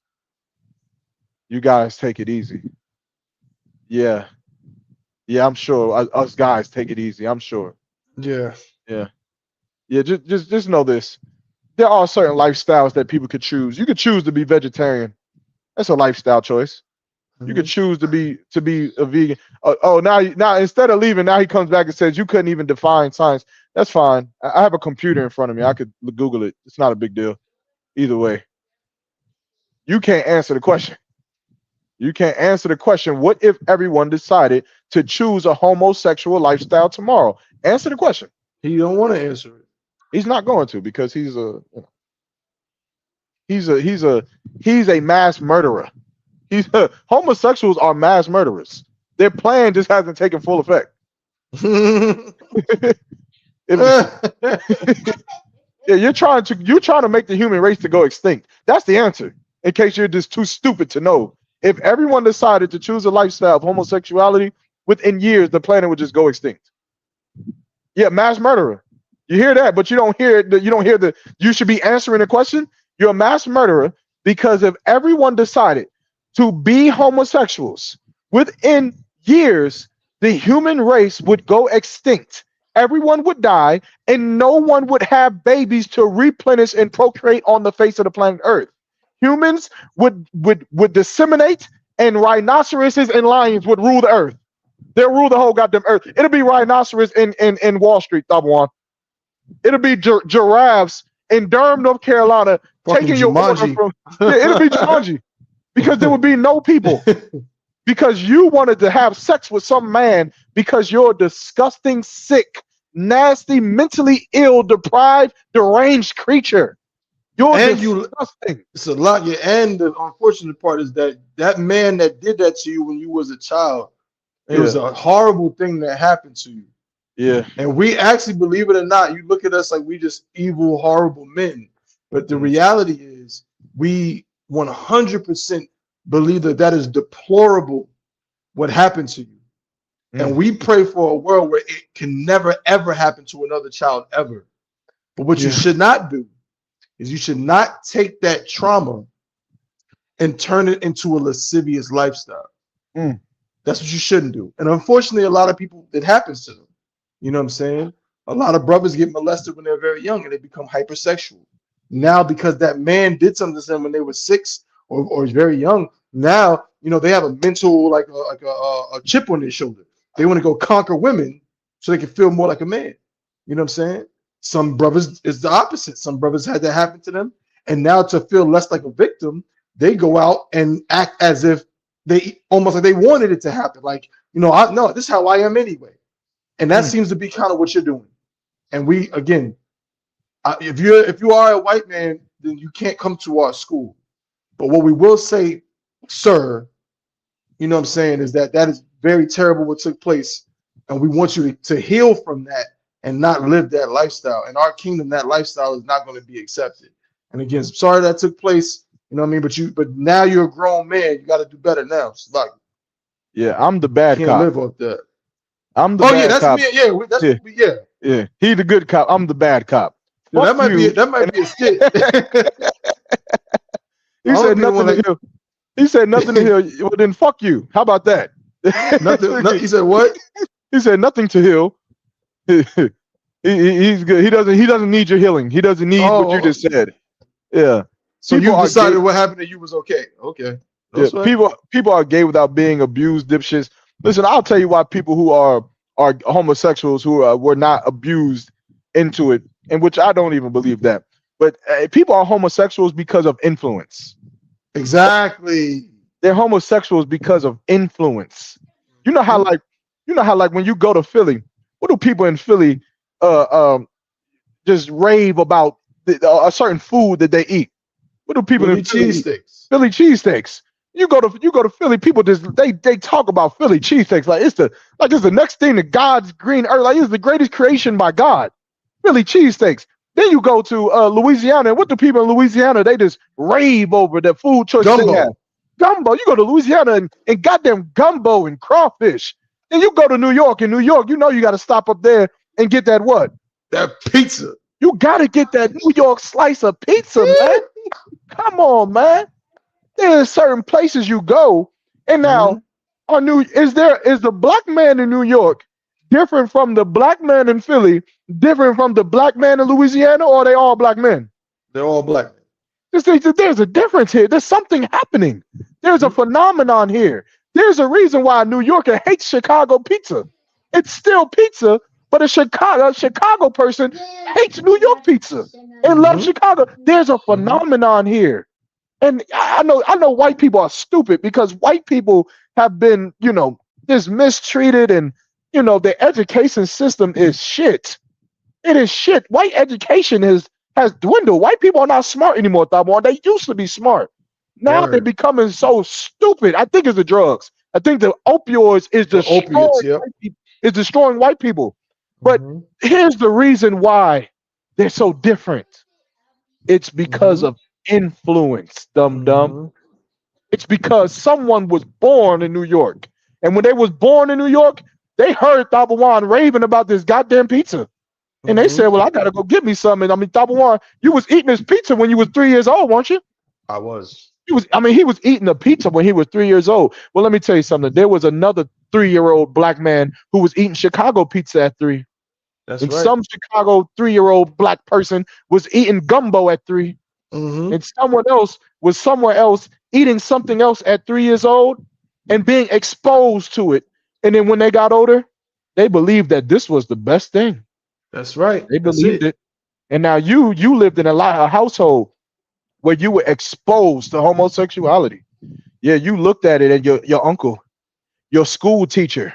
You guys take it easy. Yeah. Yeah, I'm sure. Us guys take it easy. I'm sure. Yeah. Yeah. Yeah, just know this. There are certain lifestyles that people could choose. You could choose to be vegetarian. That's a lifestyle choice. You could choose to be a vegan. Now instead of leaving, now he comes back and says you couldn't even define science. That's fine. I have a computer in front of me. I could Google it. It's not a big deal. Either way, you can't answer the question. You can't answer the question. What if everyone decided to choose a homosexual lifestyle tomorrow? Answer the question. He don't want to answer it. He's not going to because he's a mass murderer. Homosexuals are mass murderers. Their plan just hasn't taken full effect. Yeah, you're trying to make the human race to go extinct. That's the answer. In case you're just too stupid to know. If everyone decided to choose a lifestyle of homosexuality, within years the planet would just go extinct. Yeah, mass murderer. You hear that, but you don't hear it. You don't hear the. You should be answering the question. You're a mass murderer because if everyone decided to be homosexuals, within years the human race would go extinct. everyone would die, and no one would have babies to replenish and procreate on the face of the planet Earth. Humans would disseminate, and rhinoceroses and lions would rule the earth. They'll rule the whole goddamn earth. It'll be rhinoceros in Wall Street, Tabwan. It'll be giraffes in Durham, North Carolina, Fucking taking your order Jumanji. from. Yeah, it'll be Jumanji, because there would be no people. Because you wanted to have sex with some man because you're a disgusting, sick, nasty, mentally ill, deprived, deranged creature. You're And disgusting. It's a lot. Yeah, and the unfortunate part is that man that did that to you when you was a child, it was a horrible thing that happened to you. Yeah. And we actually, believe it or not, you look at us like we just evil, horrible men. But the reality is we 100% believe that is deplorable what happened to you. And we pray for a world where it can never, ever happen to another child ever. But what you should not do is you should not take that trauma and turn it into a lascivious lifestyle. That's what you shouldn't do. And unfortunately, a lot of people, it happens to them. You know what I'm saying? A lot of brothers get molested when they're very young and they become hypersexual. Now, because that man did something to them when they were 6 or very young, now, you know, they have a mental, like a chip on their shoulder. They want to go conquer women so they can feel more like a man. You know what I'm saying? Some brothers, it's the opposite. Some brothers had that happen to them. And now, to feel less like a victim, they go out and act as if they almost like they wanted it to happen. Like, you know, no, this is how I am anyway. And that seems to be kind of what you're doing. And we, again, if you are a white man, then you can't come to our school. But what we will say, sir, you know what I'm saying, is that is very terrible what took place. And we want you to heal from that and not live that lifestyle. In our kingdom, that lifestyle is not going to be accepted. And again, sorry that took place. You know what I mean? But now you're a grown man. You got to do better now. It's like, yeah, I'm the bad can't cop. live off that. I'm the Oh bad yeah, that's cop. me. Yeah, that's yeah. Yeah, he the good cop. I'm the bad cop. Yeah, that might be a skit. He said nothing to heal. He said nothing to heal. Well, then fuck you. How about that? Nothing. He said what? He said nothing to heal. He's good. He doesn't need your healing. He doesn't need what you just said. Yeah. So you decided what happened to you was okay. Okay. Yeah, people are gay without being abused, dipshits. Listen, I'll tell you why people who are homosexuals who were not abused into it, in which I don't even believe that. But people are homosexuals because of influence. Exactly. They're homosexuals because of influence. You know how like when you go to Philly, what do people in Philly just rave about a certain food that they eat? What do people in Philly cheesesteaks? Philly cheesesteaks. You go to Philly, people just they talk about Philly cheesesteaks like it's the next thing to God's green earth. Like it's the greatest creation by God. Philly cheesesteaks. Then you go to Louisiana, and what do people in Louisiana? They just rave over the food choices they have. Gumbo. You go to Louisiana and goddamn gumbo and crawfish. Then you go to New York, and New York, you know you got to stop up there and get that what? That pizza. You got to get that New York slice of pizza, man. Come on, man. There's certain places you go, and now is the black man in New York different from the black man in Philly, different from the black man in Louisiana, or are they all black men? They're all black men. There's a difference here. There's something happening. There's a phenomenon here. There's a reason why a New Yorker hates Chicago pizza. It's still pizza, but a Chicago person hates New York pizza and loves Chicago. There's a phenomenon here. And I know white people are stupid because white people have been, just mistreated, and their education system is shit. It is shit. White education has dwindled. White people are not smart anymore, Thabon. They used to be smart. Now they're becoming so stupid. I think it's the drugs. I think the opioids is destroying white people. But here's the reason why they're so different. It's because of influence, dumb. It's because someone was born in New York. And when they was born in New York, they heard Thabawan raving about this goddamn pizza. And they said, well, I got to go get me something. I mean, Thabawan, you was eating this pizza when you was 3 years old, weren't you? I was. He was eating a pizza when he was 3 years old. Well, let me tell you something. There was another 3-year-old black man who was eating Chicago pizza at 3. That's And right. some Chicago 3-year-old black person was eating gumbo at 3, Mm-hmm. and someone else was somewhere else eating something else at 3 years old and being exposed to it. And then when they got older, they believed that this was the best thing. That's right. They That's believed it. it. And now you lived in a household where you were exposed to homosexuality. Yeah, you looked at it, and your uncle, your school teacher,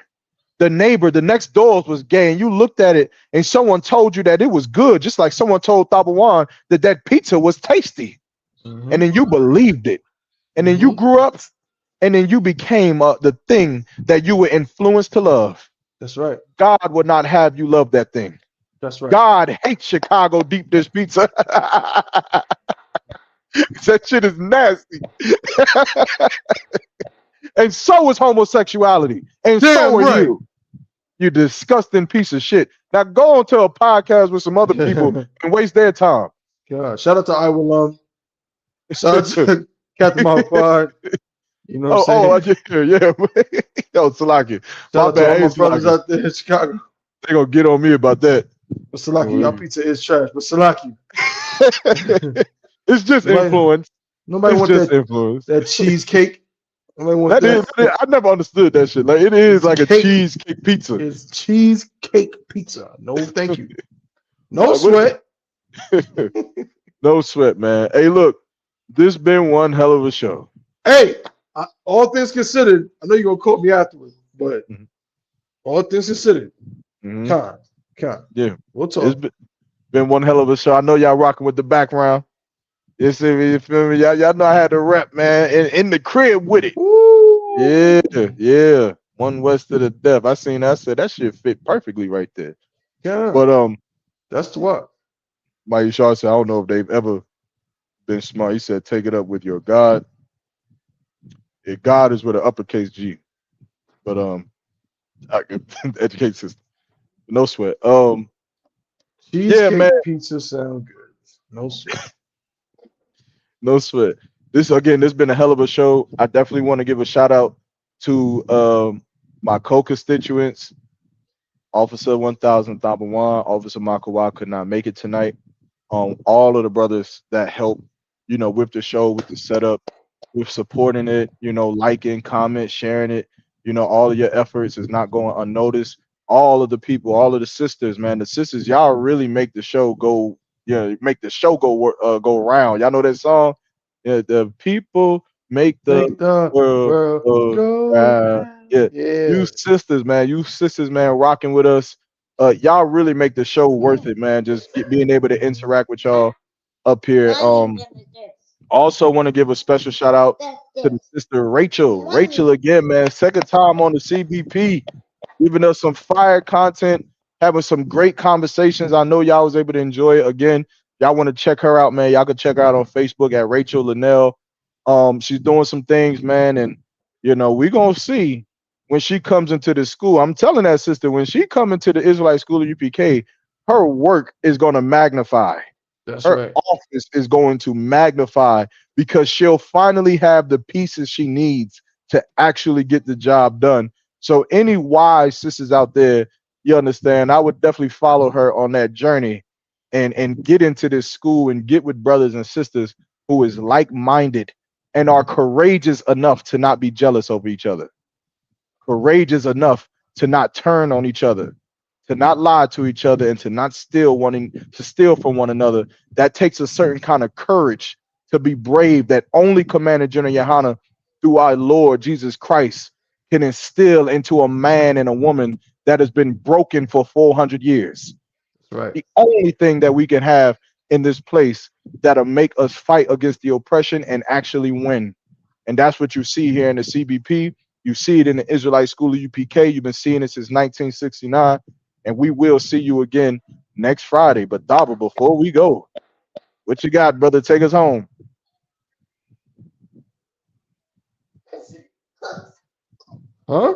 the neighbor, the next door was gay, and you looked at it, and someone told you that it was good, just like someone told Tabawan that that pizza was tasty, Mm-hmm. and then you believed it, and then you Mhm. grew up, and then you became the thing that you were influenced to love. That's right. God would not have you love that thing. That's right. God hates Chicago deep dish pizza. That shit is nasty. And so is homosexuality. And so Damn are right. you. You disgusting piece of shit. Now go on to a podcast with some other people and waste their time. God, shout out to Iowa Lum. Shout out to Captain Mahfad. You know what I'm saying? Yeah. Yo, Salaki. Shout My out to all bad. my Hey, brothers Salaki. out there in Chicago. They gonna get on me about that. But Salaki, y'all pizza is trash. But Salaki, It's just influence. nobody It's want just that influence. cheesecake. Nobody want That is, I never understood that shit. Like it is like a Cake. cheesecake pizza. It's cheesecake pizza. No, thank you. No Like, what sweat. No sweat, man. Hey, look, this been one hell of a show. Hey, all things considered, I know you're gonna quote me afterwards, but Mhm. all things considered, Mhm. Con. Yeah, We'll talk. it's been one hell of a show. I know y'all rocking with the background. You see me? You feel me? Y'all know I had to rep, man, in the crib with it. Woo! Yeah. One West to the death. I seen that. I said that shit fit perfectly right there. Yeah, But that's what. Mike Shaw said, I don't know if they've ever been smart. He said, take it up with your God. God is with an uppercase G. But educate system. No sweat. Cheesecake man. pizza sound good. No sweat. No sweat. This been a hell of a show. I definitely want to give a shout out to my co-constituents, Officer 1000 Thabawan, Officer Makawa could not make it tonight. All of the brothers that helped, with the show, with the setup, with supporting it, liking, comment, sharing it, all of your efforts is not going unnoticed. All of the people, all of the sisters, man, the sisters, y'all really make the show go, make the show go round. Y'all know that song? Yeah, the people make the Make the world world go go round. round. Yeah, Yeah. you sisters, man, rocking with us. Y'all really make the show worth it, man. Just being able to interact with y'all up here. Also want to give a special shout out to the sister Rachel. Rachel again, man, second time on the CBP, giving us some fire content, having some great conversations. I know y'all was able to enjoy it. Again, y'all want to check her out, man. Y'all can check her out on Facebook at Rachel Linnell. She's doing some things, man, and we're gonna see when she comes into the school. I'm telling that sister, when she come into the Israelite School of UPK, her work is gonna magnify. That's Her right. office is going to magnify because she'll finally have the pieces she needs to actually get the job done. So any wise sisters out there, you understand, I would definitely follow her on that journey and get into this school and get with brothers and sisters who is like-minded and are courageous enough to not be jealous over each other, courageous enough to not turn on each other, to not lie to each other, and to not wanting to steal from one another. That takes a certain kind of courage to be brave that only Commander General Yohana, through our Lord Jesus Christ, can instill into a man and a woman that has been broken for 400 years. That's right. The only thing that we can have in this place that'll make us fight against the oppression and actually win. And that's what you see here in the CBP. You see it in the Israelite School of UPK. You've been seeing it since 1969. And we will see you again next Friday. But Daba, before we go, what you got, brother? Take us home. Huh?